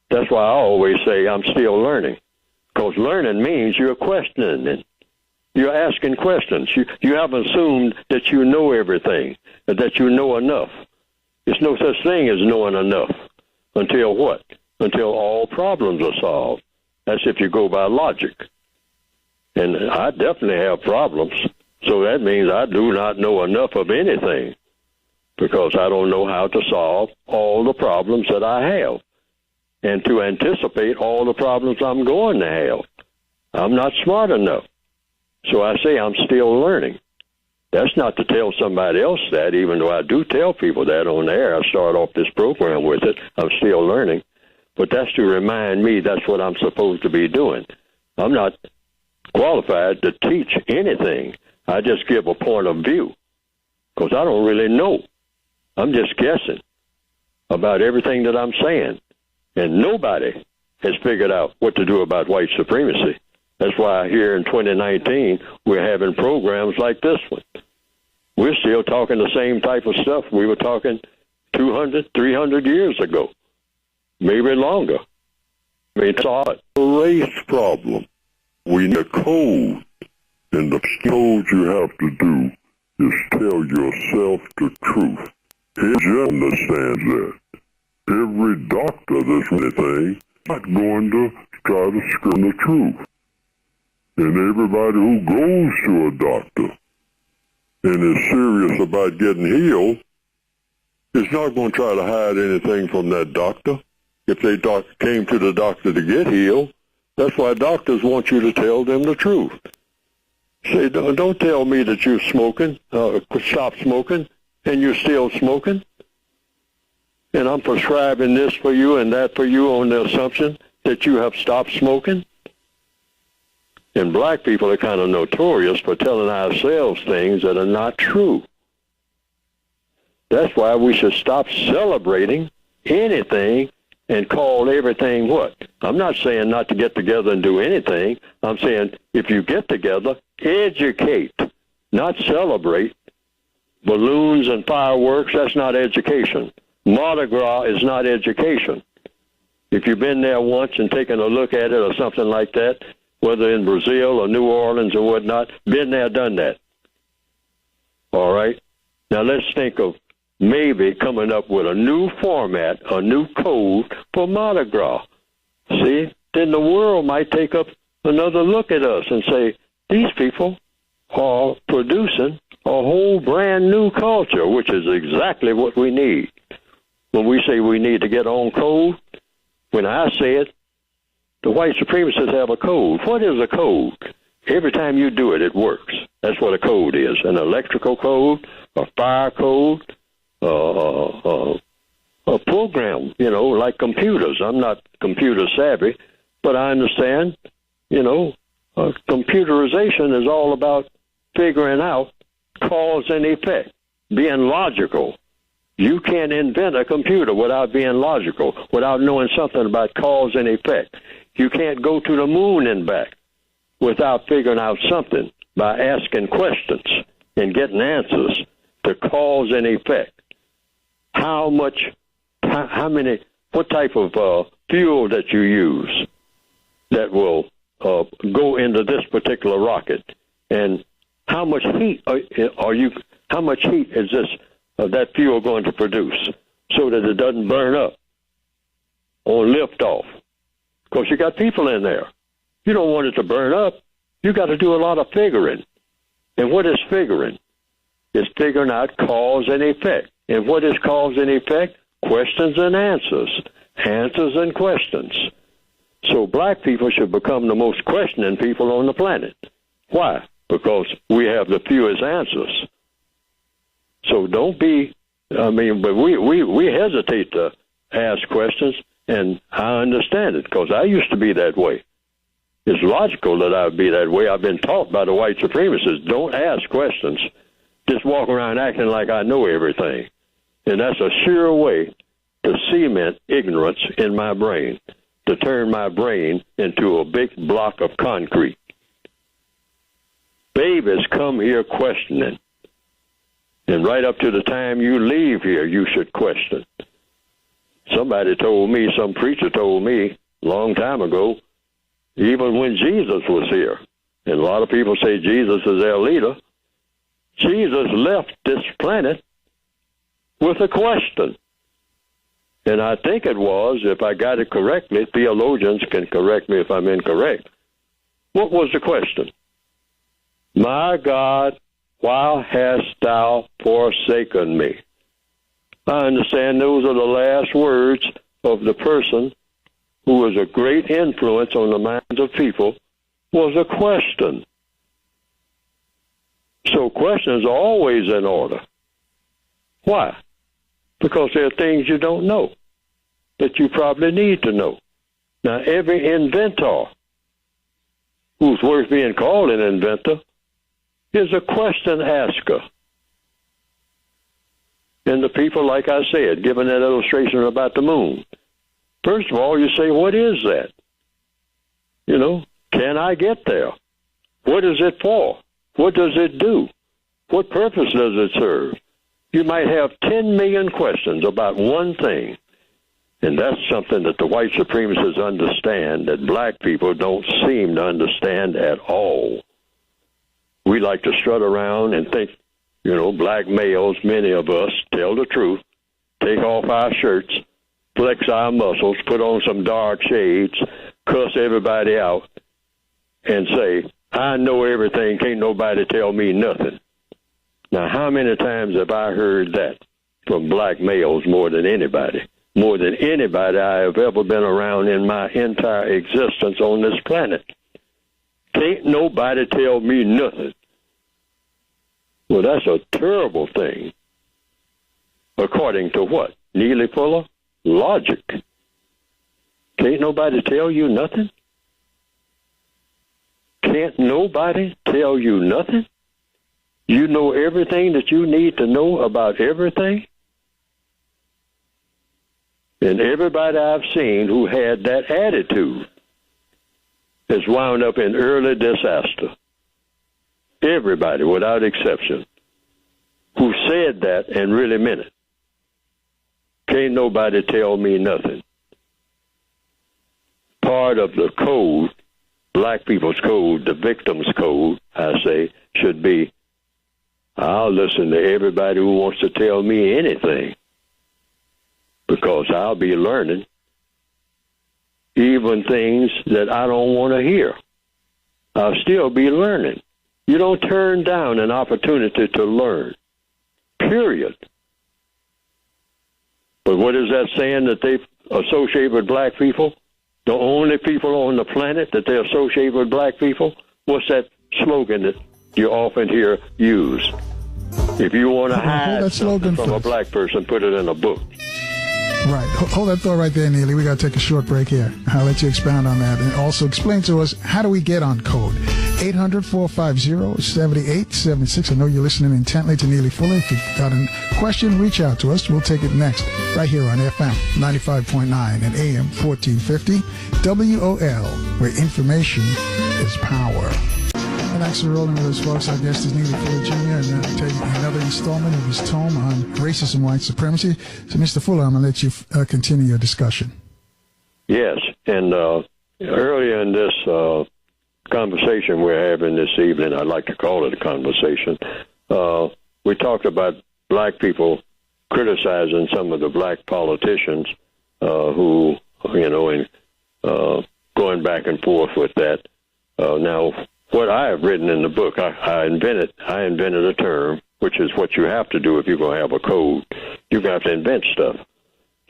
That's why I always say I'm still learning. Because learning means you're questioning it. You're asking questions. You haven't assumed that you know everything, that you know enough. There's no such thing as knowing enough. Until what? Until all problems are solved. That's if you go by logic. And I definitely have problems. So that means I do not know enough of anything. Because I don't know how to solve all the problems that I have. And to anticipate all the problems I'm going to have. I'm not smart enough. So I say I'm still learning. That's not to tell somebody else that, even though I do tell people that on the air. I start off this program with it. I'm still learning. But that's to remind me that's what I'm supposed to be doing. I'm not qualified to teach anything. I just give a point of view. Because I don't really know. I'm just guessing about everything that I'm saying. And nobody has figured out what to do about white supremacy. That's why here in 2019, we're having programs like this one. We're still talking the same type of stuff we were talking 200, 300 years ago, maybe longer. I mean, it's a race problem. We need a code, and the code you have to do is tell yourself the truth. Everyone understands that. Every doctor that's anything not going to try to scream the truth. And everybody who goes to a doctor and is serious about getting healed is not going to try to hide anything from that doctor. If they came to the doctor to get healed, that's why doctors want you to tell them the truth. Say, don't tell me that you're smoking, stop smoking, and you're still smoking. And I'm prescribing this for you and that for you on the assumption that you have stopped smoking. And black people are kind of notorious for telling ourselves things that are not true. That's why we should stop celebrating anything and call everything what? I'm not saying not to get together and do anything. I'm saying if you get together, educate, not celebrate. Balloons and fireworks, that's not education. Mardi Gras is not education. If you've been there once and taken a look at it or something like that, whether in Brazil or New Orleans or whatnot, been there, done that. All right? Now let's think of maybe coming up with a new format, a new code for Mardi Gras. See? Then the world might take up another look at us and say, these people are producing a whole brand new culture, which is exactly what we need. When we say we need to get on code, when I say it, the white supremacists have a code. What is a code? Every time you do it, it works. That's what a code is. An electrical code, a fire code, a program, like computers. I'm not computer savvy, but I understand, computerization is all about figuring out cause and effect, being logical. You can't invent a computer without being logical, without knowing something about cause and effect. You can't go to the moon and back without figuring out something by asking questions and getting answers to cause and effect. What type of fuel that you use that will go into this particular rocket, and how much heat how much heat is that fuel going to produce so that it doesn't burn up or lift off? Because you got people in there. You don't want it to burn up. You got to do a lot of figuring. And what is figuring? It's figuring out cause and effect. And what is cause and effect? Questions and answers. Answers and questions. So black people should become the most questioning people on the planet. Why? Because we have the fewest answers. So don't be, but we hesitate to ask questions, and I understand it because I used to be that way. It's logical that I would be that way. I've been taught by the white supremacists, don't ask questions. Just walk around acting like I know everything. And that's a sure way to cement ignorance in my brain, to turn my brain into a big block of concrete. Babies come here questioning. And right up to the time you leave here, you should question. Somebody told me, some preacher told me a long time ago, even when Jesus was here, and a lot of people say Jesus is their leader, Jesus left this planet with a question. And I think it was, if I got it correctly, theologians can correct me if I'm incorrect. What was the question? My God, why hast thou forsaken me? I understand those are the last words of the person who was a great influence on the minds of people, was a question. So questions are always in order. Why? Because there are things you don't know that you probably need to know. Now, every inventor who's worth being called an inventor is a question asker. And the people, like I said, given that illustration about the moon, first of all, you say, what is that? Can I get there? What is it for? What does it do? What purpose does it serve? You might have 10 million questions about one thing. And that's something that the white supremacists understand that black people don't seem to understand at all. We like to strut around and think, black males, many of us, tell the truth, take off our shirts, flex our muscles, put on some dark shades, cuss everybody out, and say, I know everything, can't nobody tell me nothing. Now, how many times have I heard that from black males more than anybody? More than anybody I have ever been around in my entire existence on this planet. Can't nobody tell me nothing. Well, that's a terrible thing. According to what? Neely Fuller? Logic. Can't nobody tell you nothing? Can't nobody tell you nothing? You know everything that you need to know about everything? And everybody I've seen who had that attitude has wound up in early disaster. Everybody, without exception, who said that and really meant it. Can't nobody tell me nothing. Part of the code, black people's code, the victim's code, I say, should be, I'll listen to everybody who wants to tell me anything, because I'll be learning even things that I don't want to hear. I'll still be learning. You don't turn down an opportunity to learn, period. But what is that saying that they associate with black people? The only people on the planet that they associate with black people? What's that slogan that you often hear used? If you want to hide something from a black person, put it in a book. Right. Hold that thought right there, Neely. We got to take a short break here. I'll let you expound on that. And also explain to us, how do we get on code? 800-450-7876. I know you're listening intently to Neely Fuller. If you've got a question, reach out to us. We'll take it next, right here on FM 95.9 and AM 1450 WOL, where information is power. And thanks for rolling with us, folks. Our guest is Neely Fuller Jr., and taking another installment of his tome on racism, white supremacy. So, Mr. Fuller, I'm going to let you continue your discussion. Yes, and earlier in this conversation we're having this evening, I'd like to call it a conversation, we talked about black people criticizing some of the black politicians who, and going back and forth with that. Now, what I have written in the book, I invented a term, which is what you have to do if you're going to have a code. You have to invent stuff.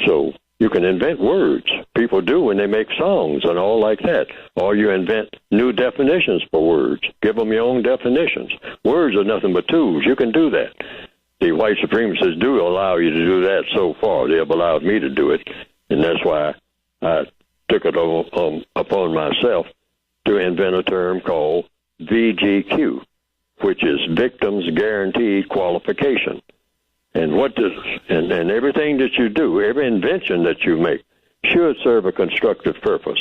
So you can invent words. People do when they make songs and all like that. Or you invent new definitions for words. Give them your own definitions. Words are nothing but tools. You can do that. The white supremacists do allow you to do that so far. They have allowed me to do it. And that's why I took it upon myself to invent a term called VGQ, which is Victims Guaranteed Qualification. And and everything that you do, every invention that you make, should serve a constructive purpose.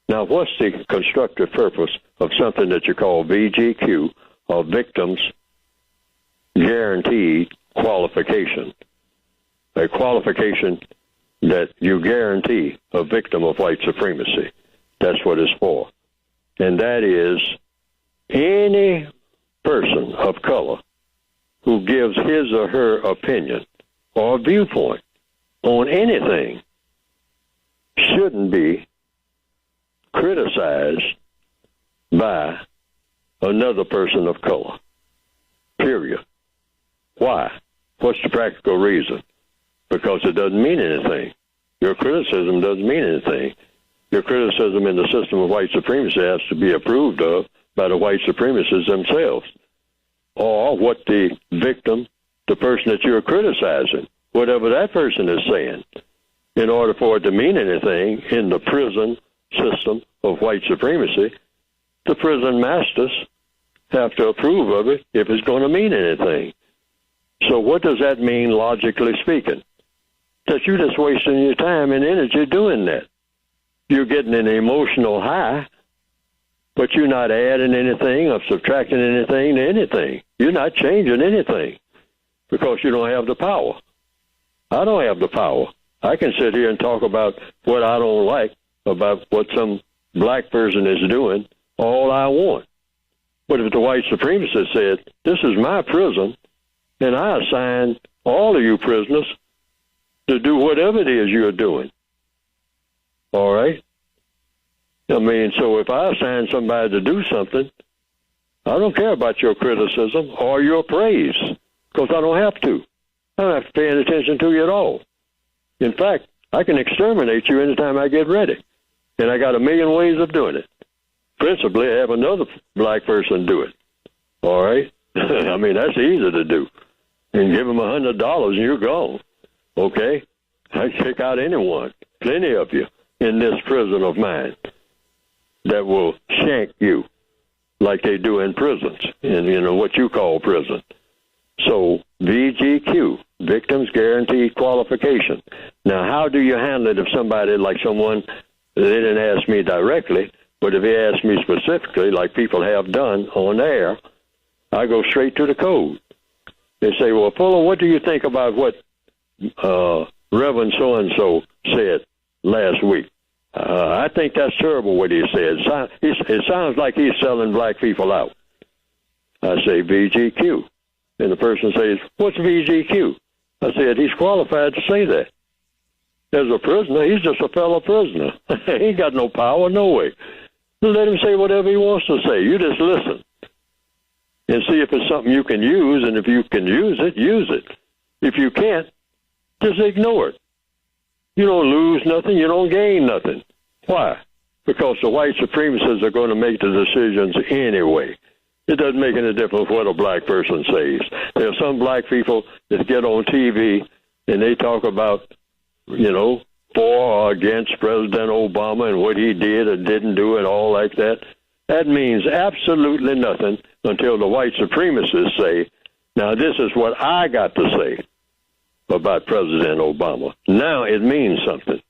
Now, what's the constructive purpose of something that you call VGQ, or Victims Guaranteed Qualification? A qualification that you guarantee a victim of white supremacy. That's what it's for. And that is any person of color who gives his or her opinion or viewpoint on anything shouldn't be criticized by another person of color, period. Why? What's the practical reason? Because it doesn't mean anything. Your criticism doesn't mean anything. Your criticism in the system of white supremacy has to be approved of by the white supremacists themselves, or what the victim, the person that you're criticizing, whatever that person is saying. In order for it to mean anything in the prison system of white supremacy, the prison masters have to approve of it if it's going to mean anything. So what does that mean, logically speaking? That you're just wasting your time and energy doing that. You're getting an emotional high, but you're not adding anything or subtracting anything to anything. You're not changing anything because you don't have the power. I don't have the power. I can sit here and talk about what I don't like, about what some black person is doing, all I want. But if the white supremacist said, this is my prison, and I assign all of you prisoners to do whatever it is you're doing. All right? I mean, so if I assign somebody to do something, I don't care about your criticism or your praise, because I don't have to. I don't have to pay any attention to you at all. In fact, I can exterminate you anytime I get ready. And I got a million ways of doing it. Principally, have another black person do it. All right? I mean, that's easy to do. And give them $100 and you're gone. Okay? I kick out anyone, plenty of you, in this prison of mine that will shank you like they do in prisons, in what you call prison. So VGQ, Victims Guaranteed Qualification. Now, how do you handle it if somebody, like someone, they didn't ask me directly, but if they ask me specifically, like people have done on air, I go straight to the code. They say, well, Fuller, what do you think about what Reverend so-and-so said last week? I think that's terrible what he said. It sounds like he's selling black people out. I say VGQ. And the person says, what's VGQ? I said, he's qualified to say that. As a prisoner, he's just a fellow prisoner. He ain't got no power, no way. Let him say whatever he wants to say. You just listen and see if it's something you can use, and if you can use it, use it. If you can't, just ignore it. You don't lose nothing. You don't gain nothing. Why? Because the white supremacists are going to make the decisions anyway. It doesn't make any difference what a black person says. There are some black people that get on TV and they talk about, for or against President Obama and what he did and didn't do and all like that. That means absolutely nothing until the white supremacists say, now this is what I got to say about President Obama. Now it means something.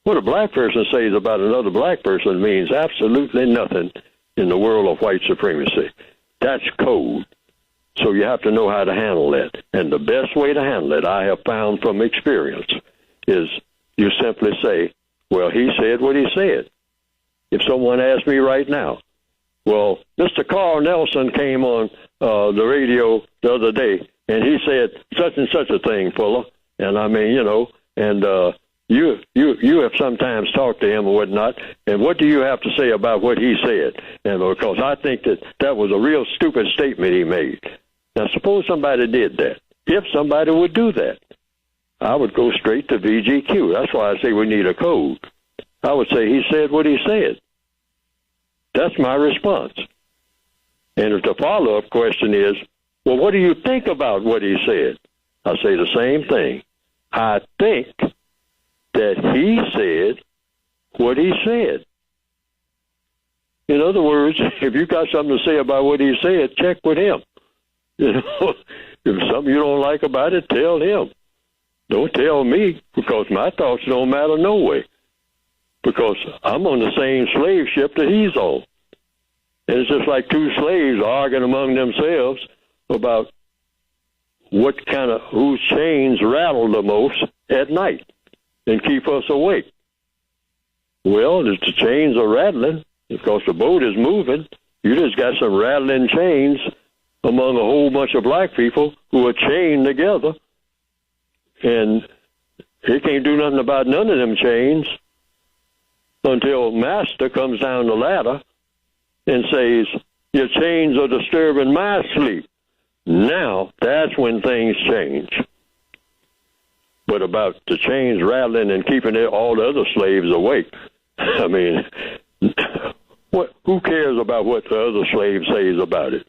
What a black person says about another black person means absolutely nothing in the world of white supremacy. That's code. So you have to know how to handle that. And the best way to handle it, I have found from experience, is you simply say, well, he said what he said. If someone asked me right now, well, Mr. Carl Nelson came on the radio the other day, and he said such and such a thing, Fuller. And I mean, and you have sometimes talked to him or whatnot, and what do you have to say about what he said? And because I think that was a real stupid statement he made. Now, suppose somebody did that. If somebody would do that, I would go straight to VGQ. That's why I say we need a code. I would say he said what he said. That's my response. And if the follow-up question is, well, what do you think about what he said? I say the same thing. I think that he said what he said. In other words, if you got something to say about what he said, check with him. If something you don't like about it, tell him. Don't tell me, because my thoughts don't matter no way. Because I'm on the same slave ship that he's on. And it's just like two slaves arguing among themselves about whose chains rattle the most at night and keep us awake. Well, if the chains are rattling, because the boat is moving, you just got some rattling chains among a whole bunch of black people who are chained together, and he can't do nothing about none of them chains until Master comes down the ladder and says, your chains are disturbing my sleep. Now, that's when things change. But about the chains rattling and keeping all the other slaves awake, I mean, who cares about what the other slave says about it?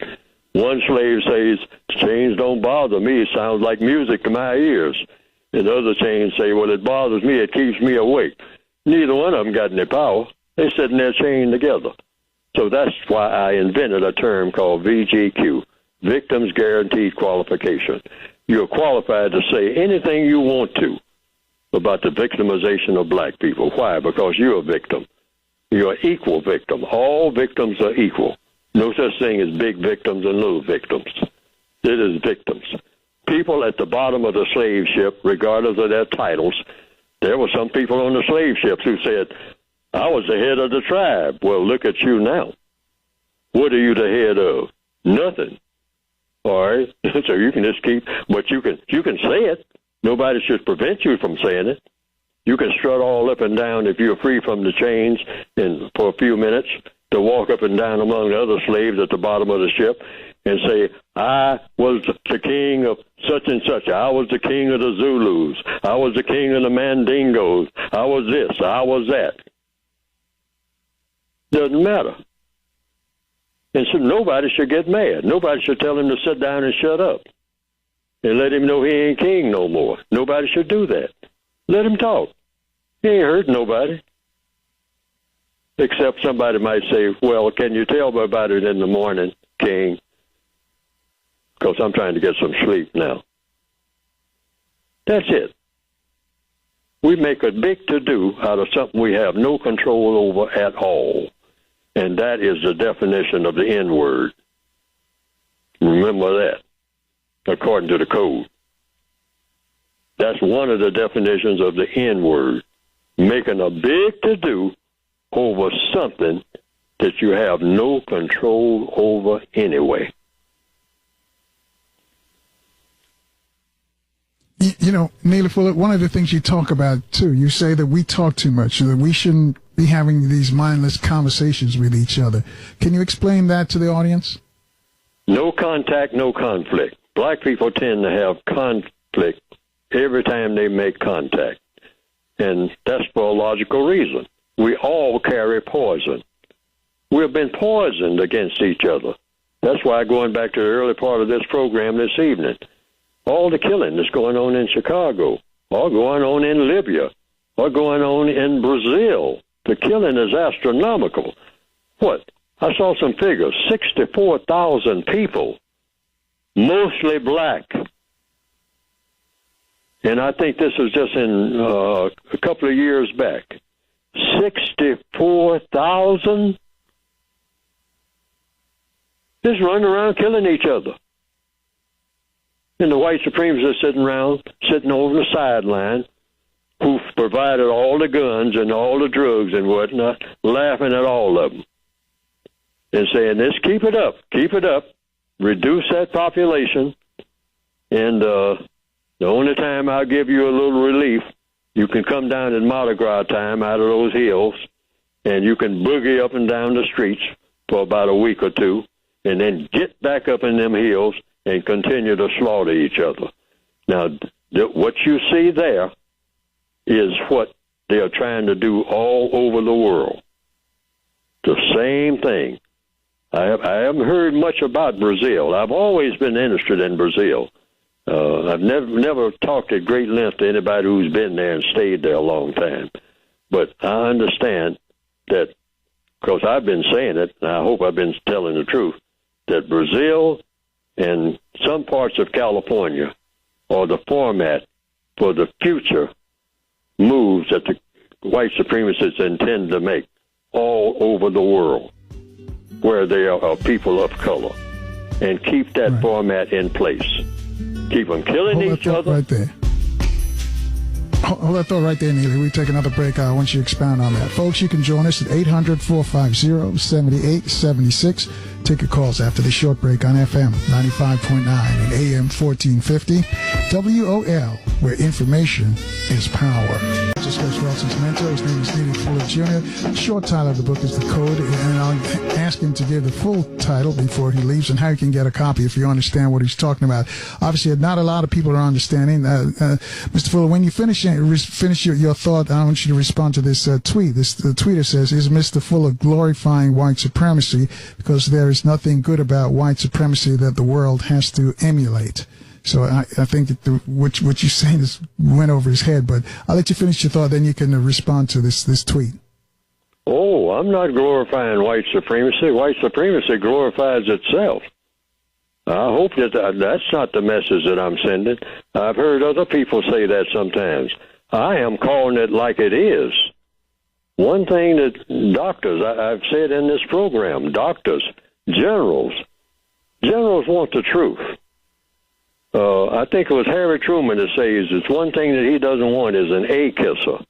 One slave says, chains don't bother me. It sounds like music to my ears. And the other chains say, well, it bothers me. It keeps me awake. Neither one of them got any power. They're sitting there chained together. So that's why I invented a term called VGQ, Victims Guaranteed Qualification. You're qualified to say anything you want to about the victimization of black people. Why? Because you're a victim. You're an equal victim. All victims are equal. No such thing as big victims and little victims. It is victims. People at the bottom of the slave ship, regardless of their titles, there were some people on the slave ships who said, I was the head of the tribe. Well, look at you now. What are you the head of? Nothing. All right? So you can just keep, but you can say it. Nobody should prevent you from saying it. You can strut all up and down if you're free from the chains for a few minutes to walk up and down among the other slaves at the bottom of the ship and say, I was the king of such and such. I was the king of the Zulus. I was the king of the Mandingos. I was this. I was that. Doesn't matter. And so nobody should get mad. Nobody should tell him to sit down and shut up and let him know he ain't king no more. Nobody should do that. Let him talk. He ain't hurt nobody. Except somebody might say, well, can you tell me about it in the morning, king? Because I'm trying to get some sleep now. That's it. We make a big to-do out of something we have no control over at all. And that is the definition of the N-word. Remember that, according to the code. That's one of the definitions of the N-word. Making a big to-do over something that you have no control over anyway. You know, Neely Fuller, one of the things you talk about, too, you say that we talk too much, that we shouldn't be having these mindless conversations with each other. Can you explain that to the audience? No contact, no conflict. Black people tend to have conflict every time they make contact. And that's for a logical reason. We all carry poison. We've been poisoned against each other. That's why, going back to the early part of this program this evening, all the killing that's going on in Chicago, or going on in Libya, or going on in Brazil, the killing is astronomical. What? I saw some figures, 64,000 people, mostly black. And I think this was just in a couple of years back. 64,000 just running around killing each other. And the white supremacists sitting over the sideline, who provided all the guns and all the drugs and whatnot, laughing at all of them and saying, "Let's keep it up, reduce that population, and the only time I'll give you a little relief, you can come down in Mardi Gras time out of those hills, and you can boogie up and down the streets for about a week or two, and then get back up in them hills and continue to slaughter each other." Now, what you see there is what they are trying to do all over the world. The same thing. I haven't heard much about Brazil. I've always been interested in Brazil. I've never talked at great length to anybody who's been there and stayed there a long time. But I understand that, because I've been saying it, and I hope I've been telling the truth, that Brazil and some parts of California are the format for the future moves that the white supremacists intend to make all over the world, where there are people of color, and keep that format in place. Keep them killing each other. Right there. Hold that thought right there, Neely. We take another break. I want you to expound on that. Folks, you can join us at 800-450-7876. Take your calls after this short break on FM 95.9 and AM 1450. WOL, where information is power. Discuss Wilson's mentor. His name is Neely Fuller Jr. The short title of the book is The Code, and I'll ask him to give the full title before he leaves and how you can get a copy if you understand what he's talking about. Obviously, not a lot of people are understanding. Mr. Fuller, when you finish your thought, I want you to respond to this tweet. The tweeter says, "Is Mr. Fuller glorifying white supremacy because there is nothing good about white supremacy that the world has to emulate?" So I think what you're saying went over his head, but I'll let you finish your thought, then you can respond to this tweet. Oh, I'm not glorifying white supremacy. White supremacy glorifies itself. I hope that's not the message that I'm sending. I've heard other people say that sometimes. I am calling it like it is. One thing that doctors, I've said in this program, doctors, generals want the truth. I think it was Harry Truman that says it's one thing that he doesn't want is an A kisser.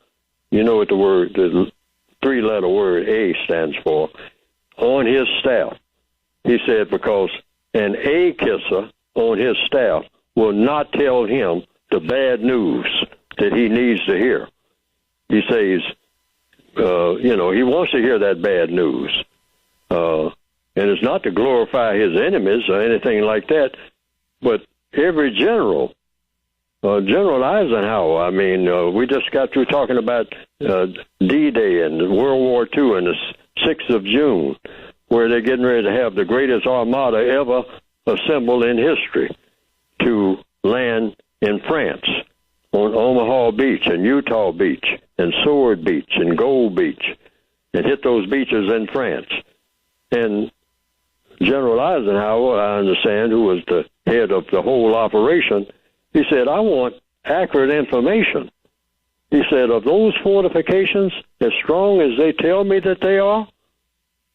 You know what the three-letter word A stands for, on his staff. He said because an A kisser on his staff will not tell him the bad news that he needs to hear. He says, he wants to hear that bad news. And it's not to glorify his enemies or anything like that, but every general, General Eisenhower, I mean, we just got through talking about D-Day and World War II and the 6th of June, where they're getting ready to have the greatest armada ever assembled in history to land in France on Omaha Beach and Utah Beach and Sword Beach and Gold Beach and hit those beaches in France. And General Eisenhower, I understand, who was the head of the whole operation, he said, I want accurate information. He said, of those fortifications, as strong as they tell me that they are,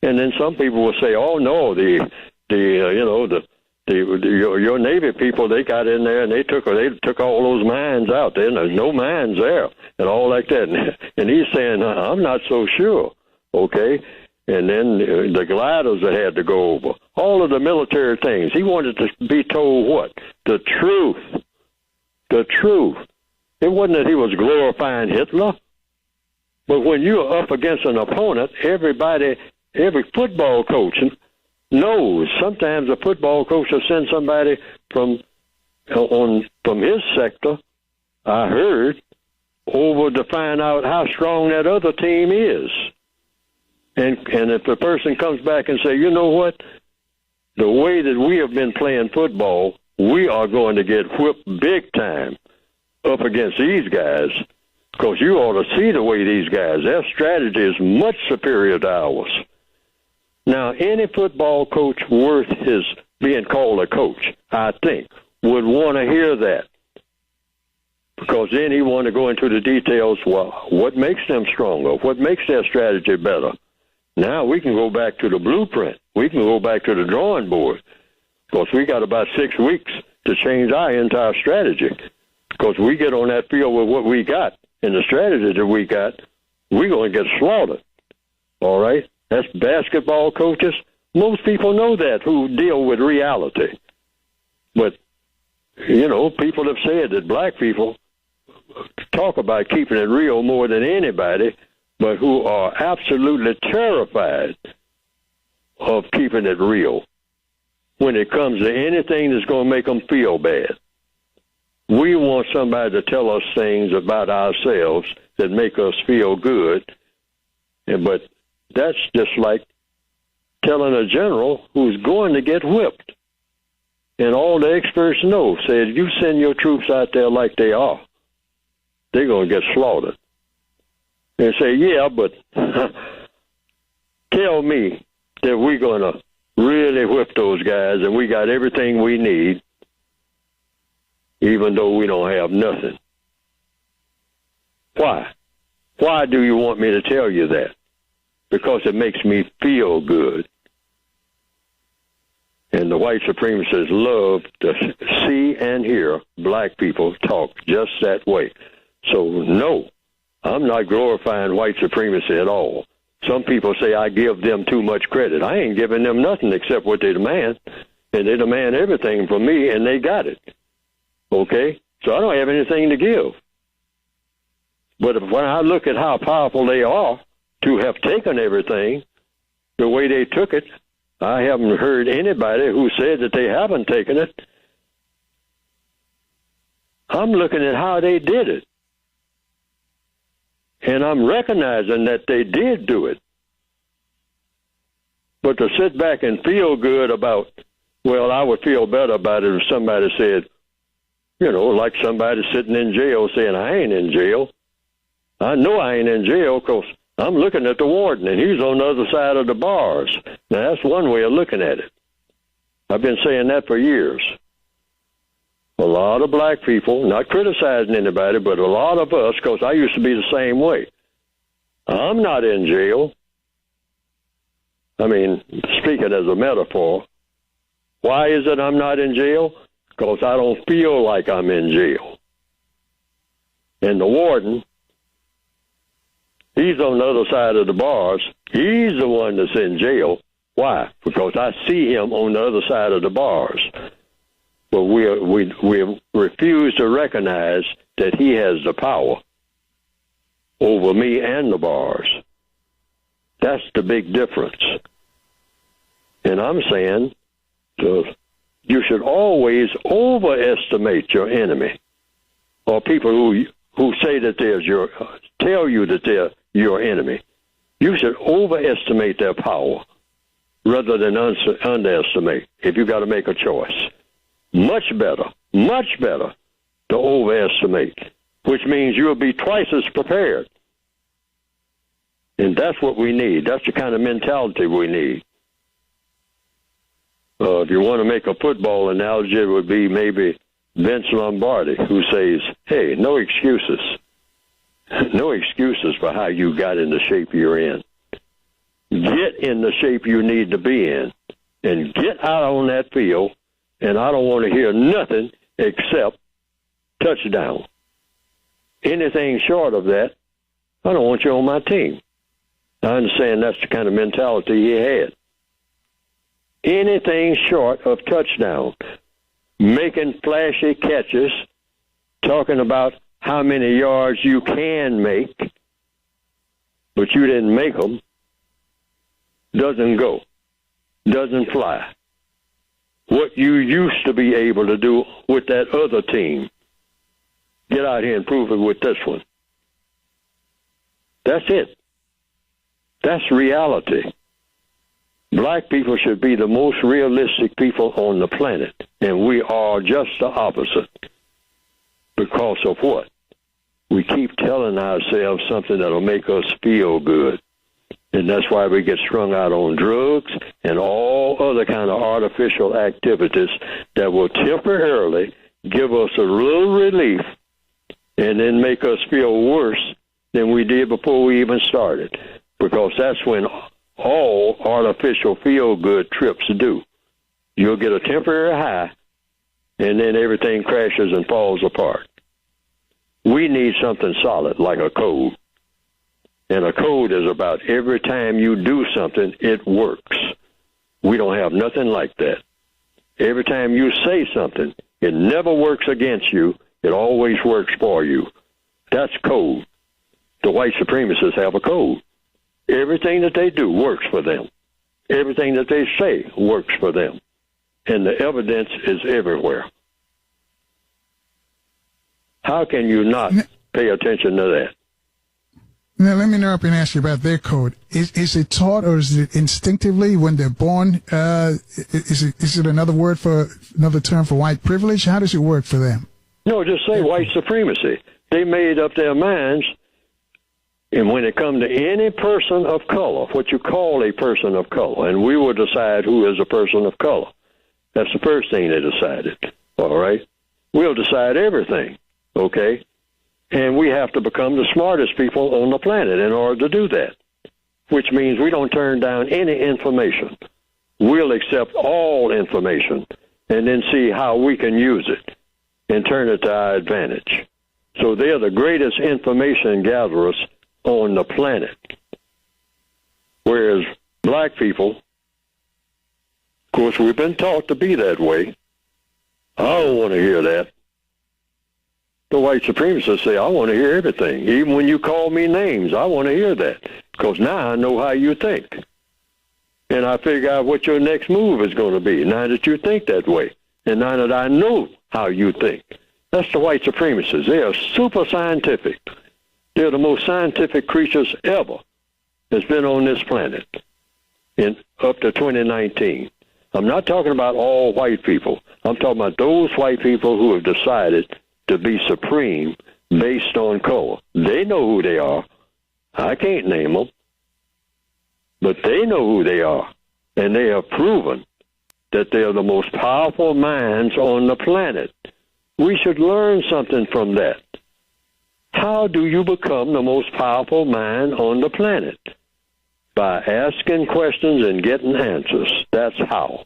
and then some people will say, oh, no, your Navy people, they got in there and they took all those mines out there, and there's no mines there, and all like that. And he's saying, I'm not so sure, okay? And then the gliders that had to go over, all of the military things. He wanted to be told what? The truth. The truth. It wasn't that he was glorifying Hitler, but when you're up against an opponent, every football coach knows. Sometimes a football coach will send somebody from his sector, I heard, over to find out how strong that other team is. And if the person comes back and say, you know what, the way that we have been playing football, we are going to get whipped big time up against these guys, because you ought to see the way these guys, their strategy is much superior to ours. Now, any football coach worth his being called a coach, I think, would want to hear that, because then he want to go into the details. Well, what makes them stronger? What makes their strategy better? Now we can go back to the blueprint. We can go back to the drawing board, because we got about 6 weeks to change our entire strategy, because we get on that field with what we got and the strategy that we got, we're going to get slaughtered. All right? That's basketball coaches. Most people know that who deal with reality. But, people have said that black people talk about keeping it real more than anybody, but who are absolutely terrified of keeping it real when it comes to anything that's going to make them feel bad. We want somebody to tell us things about ourselves that make us feel good, but that's just like telling a general who's going to get whipped. And all the experts know, said, you send your troops out there like they are, they're going to get slaughtered. And say, yeah, but tell me that we're going to really whip those guys and we got everything we need, even though we don't have nothing. Why? Why do you want me to tell you that? Because it makes me feel good. And the white supremacists love to see and hear black people talk just that way. So, no, I'm not glorifying white supremacy at all. Some people say I give them too much credit. I ain't giving them nothing except what they demand. And they demand everything from me, and they got it. Okay? So I don't have anything to give. But when I look at how powerful they are to have taken everything the way they took it, I haven't heard anybody who said that they haven't taken it. I'm looking at how they did it. And I'm recognizing that they did do it. But to sit back and feel good about, well, I would feel better about it if somebody said, like somebody sitting in jail saying, I ain't in jail. I know I ain't in jail because I'm looking at the warden, and he's on the other side of the bars. Now, that's one way of looking at it. I've been saying that for years. A lot of black people, not criticizing anybody, but a lot of us, because I used to be the same way. I'm not in jail. I mean, speaking as a metaphor, why is it I'm not in jail? Because I don't feel like I'm in jail. And the warden, he's on the other side of the bars. He's the one that's in jail. Why? Because I see him on the other side of the bars. But we refuse to recognize that he has the power over me and the bars. That's the big difference. And I'm saying you should always overestimate your enemy, or people who say that tell you that they're your enemy. You should overestimate their power rather than underestimate if you got to make a choice. Much better to overestimate, which means you'll be twice as prepared. And that's what we need. That's the kind of mentality we need. If you want to make a football analogy, it would be maybe Vince Lombardi, who says, hey, no excuses. No excuses for how you got in the shape you're in. Get in the shape you need to be in and get out on that field, and I don't want to hear nothing except touchdown. Anything short of that, I don't want you on my team. I understand that's the kind of mentality he had. Anything short of touchdown, making flashy catches, talking about how many yards you can make, but you didn't make them, doesn't go, doesn't fly. What you used to be able to do with that other team, get out here and prove it with this one. That's it. That's reality. Black people should be the most realistic people on the planet, and we are just the opposite. Because of what? We keep telling ourselves something that'll make us feel good. And that's why we get strung out on drugs and all other kind of artificial activities that will temporarily give us a little relief and then make us feel worse than we did before we even started. Because that's when all artificial feel-good trips do. You'll get a temporary high, and then everything crashes and falls apart. We need something solid, like a code. And a code is about every time you do something, it works. We don't have nothing like that. Every time you say something, it never works against you. It always works for you. That's code. The white supremacists have a code. Everything that they do works for them. Everything that they say works for them. And the evidence is everywhere. How can you not pay attention to that? Now, let me interrupt and ask you about their code. Is it taught, or is it instinctively when they're born? Is it another term for white privilege? How does it work for them? No, just say white supremacy. They made up their minds, and when it comes to any person of color, what you call a person of color, and we will decide who is a person of color. That's the first thing they decided, all right? We'll decide everything, okay? And we have to become the smartest people on the planet in order to do that, which means we don't turn down any information. We'll accept all information and then see how we can use it and turn it to our advantage. So they're the greatest information gatherers on the planet. Whereas black people, of course, we've been taught to be that way. I don't want to hear that. The white supremacists say, I want to hear everything. Even when you call me names, I want to hear that. Because now I know how you think. And I figure out what your next move is going to be, now that you think that way. And now that I know how you think. That's the white supremacists. They are super scientific. They're the most scientific creatures ever that's been on this planet up to 2019. I'm not talking about all white people. I'm talking about those white people who have decided to be supreme based on color. They know who they are. I can't name them. But they know who they are. And they have proven that they are the most powerful minds on the planet. We should learn something from that. How do you become the most powerful mind on the planet? By asking questions and getting answers. That's how.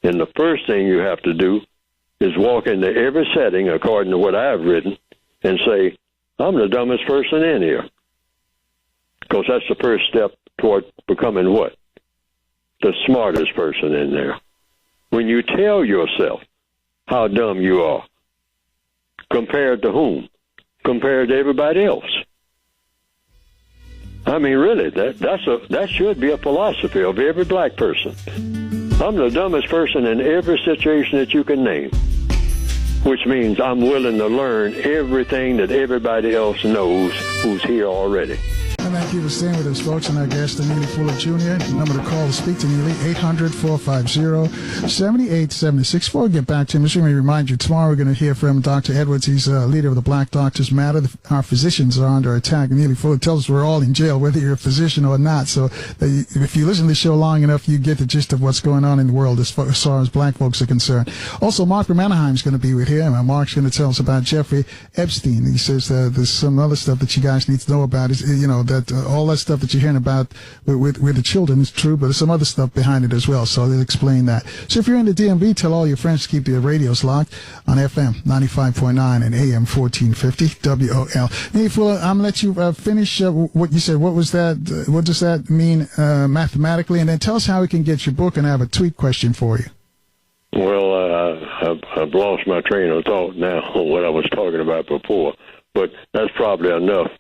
And the first thing you have to do is walk into every setting, according to what I've written, and say, I'm the dumbest person in here. Because that's the first step toward becoming what? The smartest person in there. When you tell yourself how dumb you are, compared to whom? Compared to everybody else. I mean, really, that should be a philosophy of every black person. I'm the dumbest person in every situation that you can name, which means I'm willing to learn everything that everybody else knows who's here already. Thank you for staying with us, folks, and our guest, Neely Fuller Jr. The number to call to speak to Neely, 800-450-7876. Before we get back to him, just let me remind you, tomorrow we're going to hear from Dr. Edwards. He's leader of the Black Doctors Matter. Our physicians are under attack. Neely Fuller tells us we're all in jail, whether you're a physician or not. So if you listen to the show long enough, you get the gist of what's going on in the world as far as black folks are concerned. Also, Mark from Anaheim is going to be with him. Mark's going to tell us about Jeffrey Epstein. He says there's some other stuff that you guys need to know about. That all that stuff that you're hearing about with the children is true, but there's some other stuff behind it as well, so they'll explain that. So if you're in the DMV, tell all your friends to keep their radios locked on FM 95.9 and AM 1450 WOL. Neely Fuller, I'm going to let you finish what you said. What was that? What does that mean mathematically? And then tell us how we can get your book, and I have a tweet question for you. Well, I've lost my train of thought now on what I was talking about before, but that's probably enough.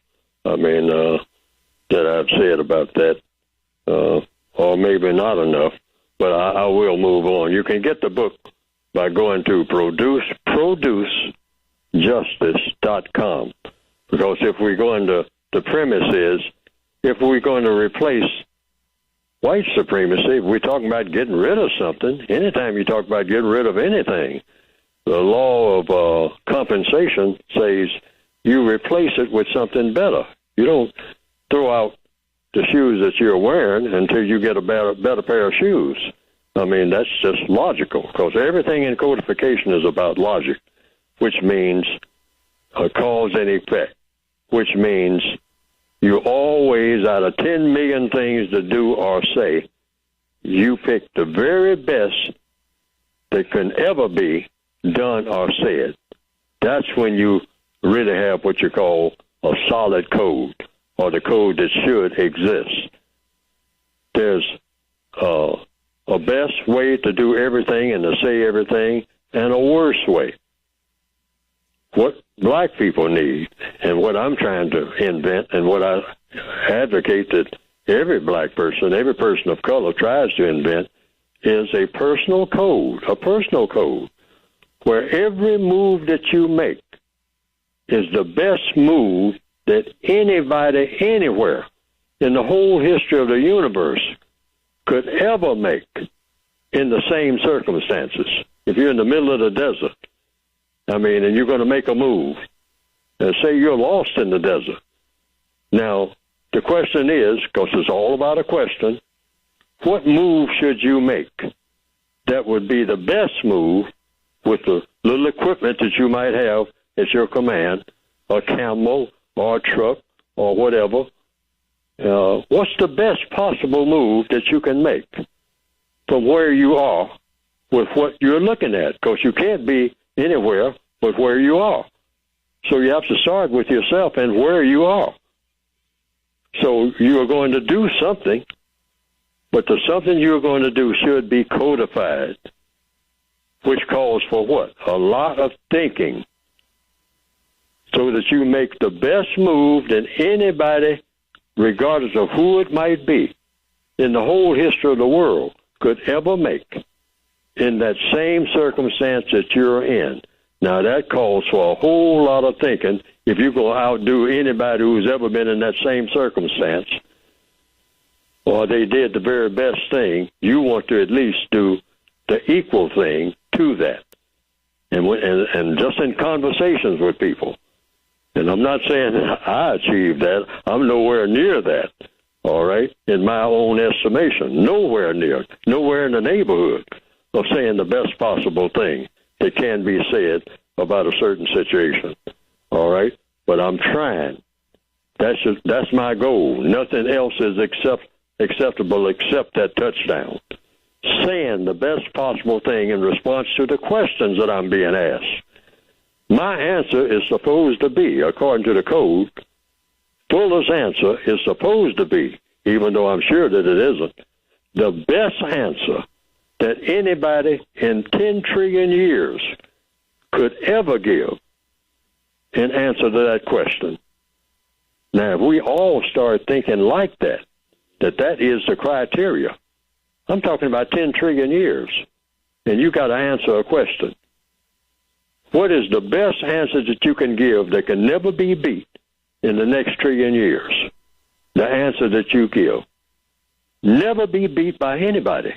I mean, that I've said about that, or maybe not enough, but I will move on. You can get the book by going to producejustice.com, because if we're going to, the premise is, if we're going to replace white supremacy, if we're talking about getting rid of something, anytime you talk about getting rid of anything, the law of compensation says you replace it with something better. You don't throw out the shoes that you're wearing until you get a better pair of shoes. I mean, that's just logical, because everything in codification is about logic, which means cause and effect, which means you always, out of 10 million things to do or say, you pick the very best that can ever be done or said. That's when you really have what you call a solid code, or the code that should exist. There's a best way to do everything and to say everything, and a worse way. What black people need, and what I'm trying to invent, and what I advocate that every black person, every person of color tries to invent, is a personal code, where every move that you make is the best move that anybody anywhere in the whole history of the universe could ever make in the same circumstances. If you're in the middle of the desert, I mean, and you're going to make a move, and say you're lost in the desert. Now, the question is, because it's all about a question, what move should you make that would be the best move with the little equipment that you might have at your command, a camel or a truck or whatever? What's the best possible move that you can make from where you are with what you're looking at? Because you can't be anywhere but where you are. So you have to start with yourself and where you are. So you are going to do something, but the something you're going to do should be codified, which calls for what? A lot of thinking, so that you make the best move that anybody, regardless of who it might be, in the whole history of the world could ever make in that same circumstance that you're in. Now, that calls for a whole lot of thinking. If you go outdo anybody who's ever been in that same circumstance, or they did the very best thing, you want to at least do the equal thing to that. And just in conversations with people. And I'm not saying I achieved that. I'm nowhere near that, all right, in my own estimation. Nowhere near, nowhere in the neighborhood of saying the best possible thing that can be said about a certain situation, all right? But I'm trying. That's my goal. Nothing else is acceptable except that touchdown. Saying the best possible thing in response to the questions that I'm being asked. My answer is supposed to be, according to the code, Fuller's answer is supposed to be, even though I'm sure that it isn't, the best answer that anybody in 10 trillion years could ever give in answer to that question. Now, if we all start thinking like that is the criteria, I'm talking about 10 trillion years, and you got to answer a question. What is the best answer that you can give that can never be beat in the next trillion years? The answer that you give. Never be beat by anybody.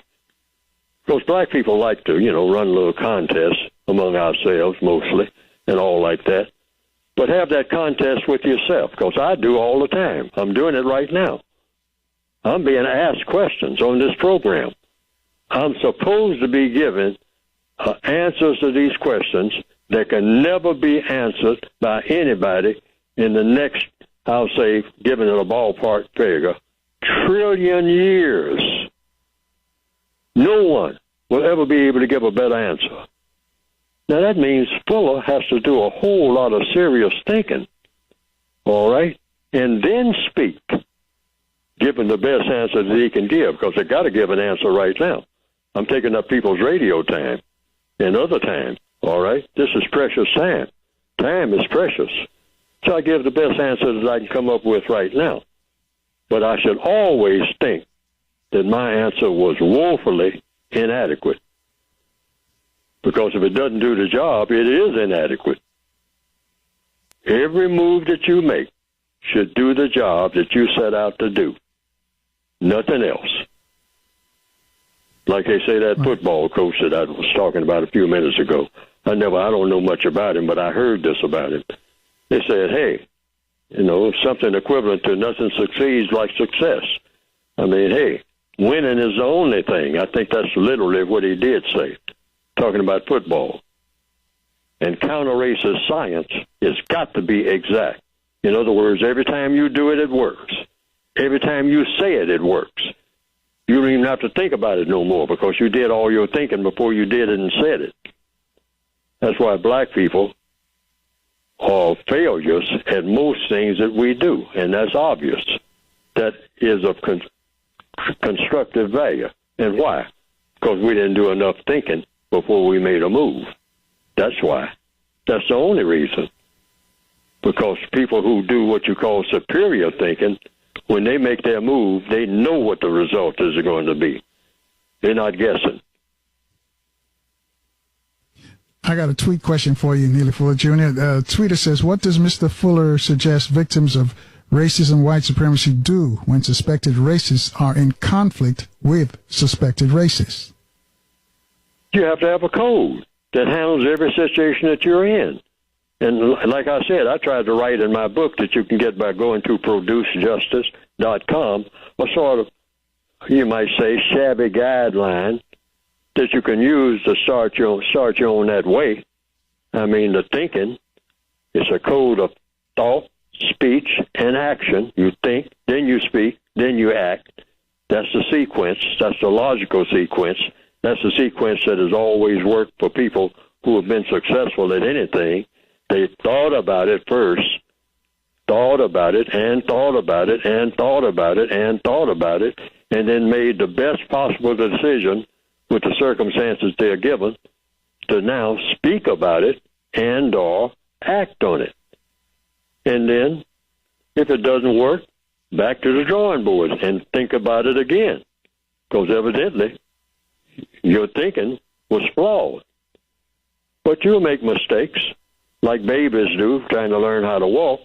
Because black people like to, run little contests among ourselves mostly and all like that. But have that contest with yourself, because I do all the time. I'm doing it right now. I'm being asked questions on this program. I'm supposed to be given answers to these questions that can never be answered by anybody in the next, I'll say, given it a ballpark figure, trillion years. No one will ever be able to give a better answer. Now, that means Fuller has to do a whole lot of serious thinking, all right, and then speak, giving the best answer that he can give, because they've got to give an answer right now. I'm taking up people's radio time and other time, all right? This is precious time. Time is precious. So I give the best answer that I can come up with right now. But I should always think that my answer was woefully inadequate. Because if it doesn't do the job, it is inadequate. Every move that you make should do the job that you set out to do. Nothing else. Like they say, that football coach that I was talking about a few minutes ago. I don't know much about him, but I heard this about him. They said, hey, something equivalent to nothing succeeds like success. I mean, hey, winning is the only thing. I think that's literally what he did say, talking about football. And counter-racist science has got to be exact. In other words, every time you do it, it works. Every time you say it, it works. You don't even have to think about it no more because you did all your thinking before you did it and said it. That's why black people are failures at most things that we do, and that's obvious. That is of constructive value. And why? Because we didn't do enough thinking before we made a move. That's why. That's the only reason. Because people who do what you call superior thinking, when they make their move, they know what the result is going to be. They're not guessing. I got a tweet question for you, Neely Fuller Jr. Tweeter says, what does Mr. Fuller suggest victims of racism and white supremacy do when suspected racists are in conflict with suspected racists? You have to have a code that handles every situation that you're in. And like I said, I tried to write in my book that you can get by going to producejustice.com, a sort of, you might say, shabby guideline that you can use to start you on that way. I mean, the thinking is a code of thought, speech, and action. You think, then you speak, then you act. That's the sequence. That's the logical sequence. That's the sequence that has always worked for people who have been successful at anything. They thought about it first, thought about it, and thought about it, and thought about it, and thought about it, and then made the best possible decision with the circumstances they're given to now speak about it and or act on it. And then, if it doesn't work, back to the drawing board and think about it again. Because evidently, your thinking was flawed. But you'll make mistakes, like babies do, trying to learn how to walk.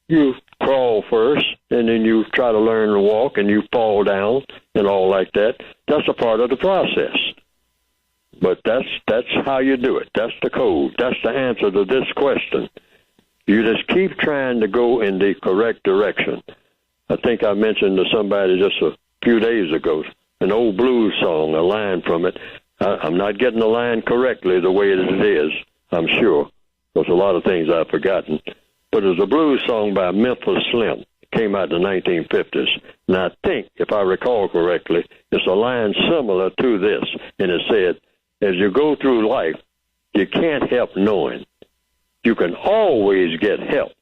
You crawl first, and then you try to learn to walk, and you fall down and all like that. That's a part of the process. But that's how you do it. That's the code. That's the answer to this question. You just keep trying to go in the correct direction. I think I mentioned to somebody just a few days ago, an old blues song, a line from it. I'm not getting the line correctly the way it is, I'm sure, because a lot of things I've forgotten. But it's a blues song by Memphis Slim. It came out in the 1950s. And I think, if I recall correctly, it's a line similar to this. And it said, as you go through life, you can't help knowing. You can always get help,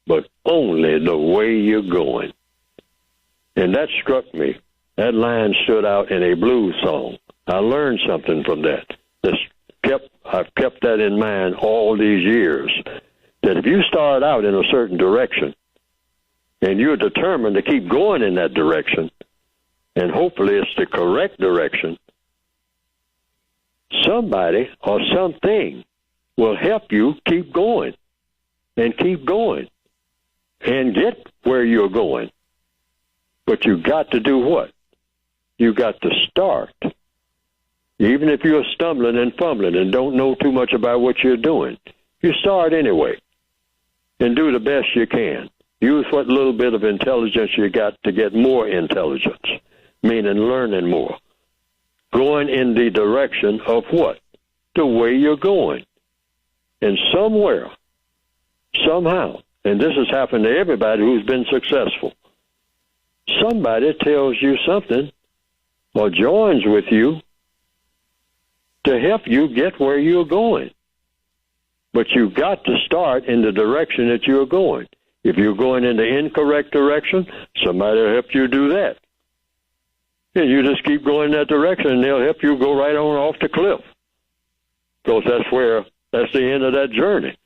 but only the way you're going. And that struck me. That line stood out in a blues song. I learned something from that. I've kept that in mind all these years, that if you start out in a certain direction and you're determined to keep going in that direction, and hopefully it's the correct direction, somebody or something will help you keep going and get where you're going. But you got to do what? You got to start. Even if you're stumbling and fumbling and don't know too much about what you're doing, you start anyway and do the best you can. Use what little bit of intelligence you got to get more intelligence, meaning learning more. Going in the direction of what? The way you're going. And somewhere, somehow, and this has happened to everybody who's been successful, somebody tells you something or joins with you to help you get where you're going. But you've got to start in the direction that you're going. If you're going in the incorrect direction, somebody will help you do that. And you just keep going that direction, and they'll help you go right on off the cliff. Because that's the end of that journey.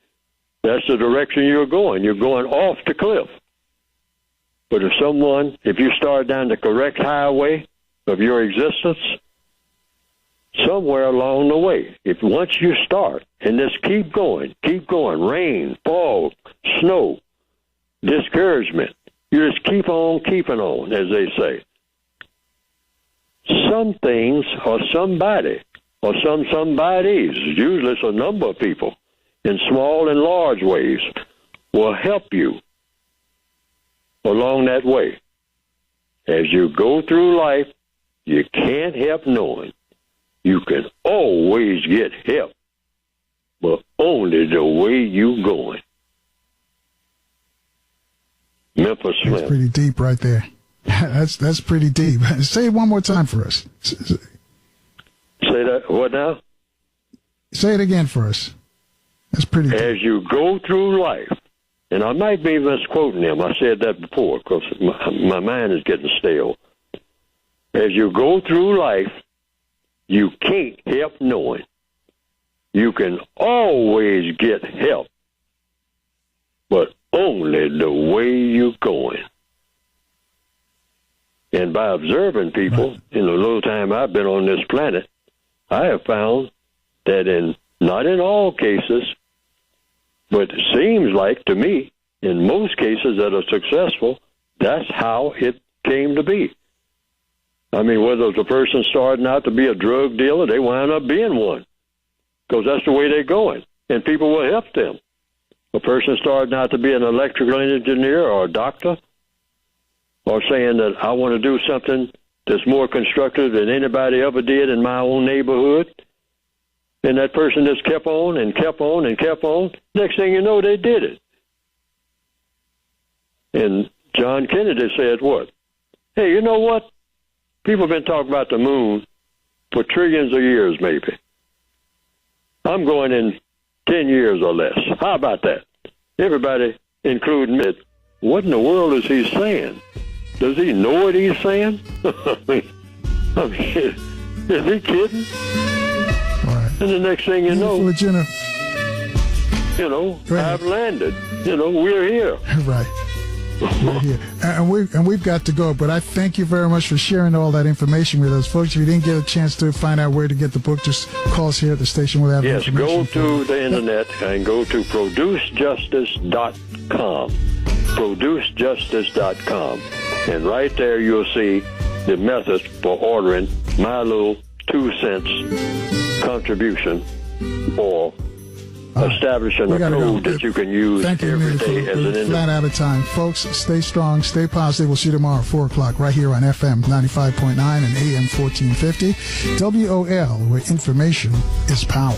That's the direction you're going. You're going off the cliff. But if you start down the correct highway of your existence, somewhere along the way, once you start, and just keep going, rain, fog, snow, discouragement, you just keep on keeping on, as they say. Some things or somebody or somebodies, usually it's a number of people, in small and large ways, will help you along that way. As you go through life, you can't help knowing you can always get help, but only the way you going. Memphis Slim. That's pretty deep right there. That's pretty deep. Say it one more time for us. Say that, what now? Say it again for us. That's pretty deep. As you go through life, and I might be misquoting him. I said that before because my mind is getting stale. As you go through life, you can't help knowing you can always get help, but only the way you're going. And by observing people, in the little time I've been on this planet, I have found that not in all cases, but it seems like to me, in most cases that are successful, that's how it came to be. I mean, whether it's a person starting out to be a drug dealer, they wind up being one, because that's the way they're going, and people will help them. A person starting out to be an electrical engineer or a doctor, or saying that I want to do something that's more constructive than anybody ever did in my own neighborhood, and that person just kept on and kept on and kept on. Next thing you know, they did it. And John Kennedy said what? Hey, you know what? People have been talking about the moon for trillions of years, maybe. I'm going in 10 years or less. How about that? Everybody, including me, what in the world is he saying? Does he know what he's saying? I mean, is he kidding? All right. And the next thing you know, I've landed. We're here. Right. We're here. And we've got to go, but I thank you very much for sharing all that information with us. Folks, if you didn't get a chance to find out where to get the book, just call us here at the station. We'll have yes, information. Go to the internet and go to producejustice.com. Producejustice.com. And right there you'll see the method for ordering my little 2 cents contribution for establishing a code that you can use every day as an individual. Flat out of time. Folks, stay strong, stay positive. We'll see you tomorrow at 4 o'clock right here on FM 95.9 and AM 1450. WOL, where information is power.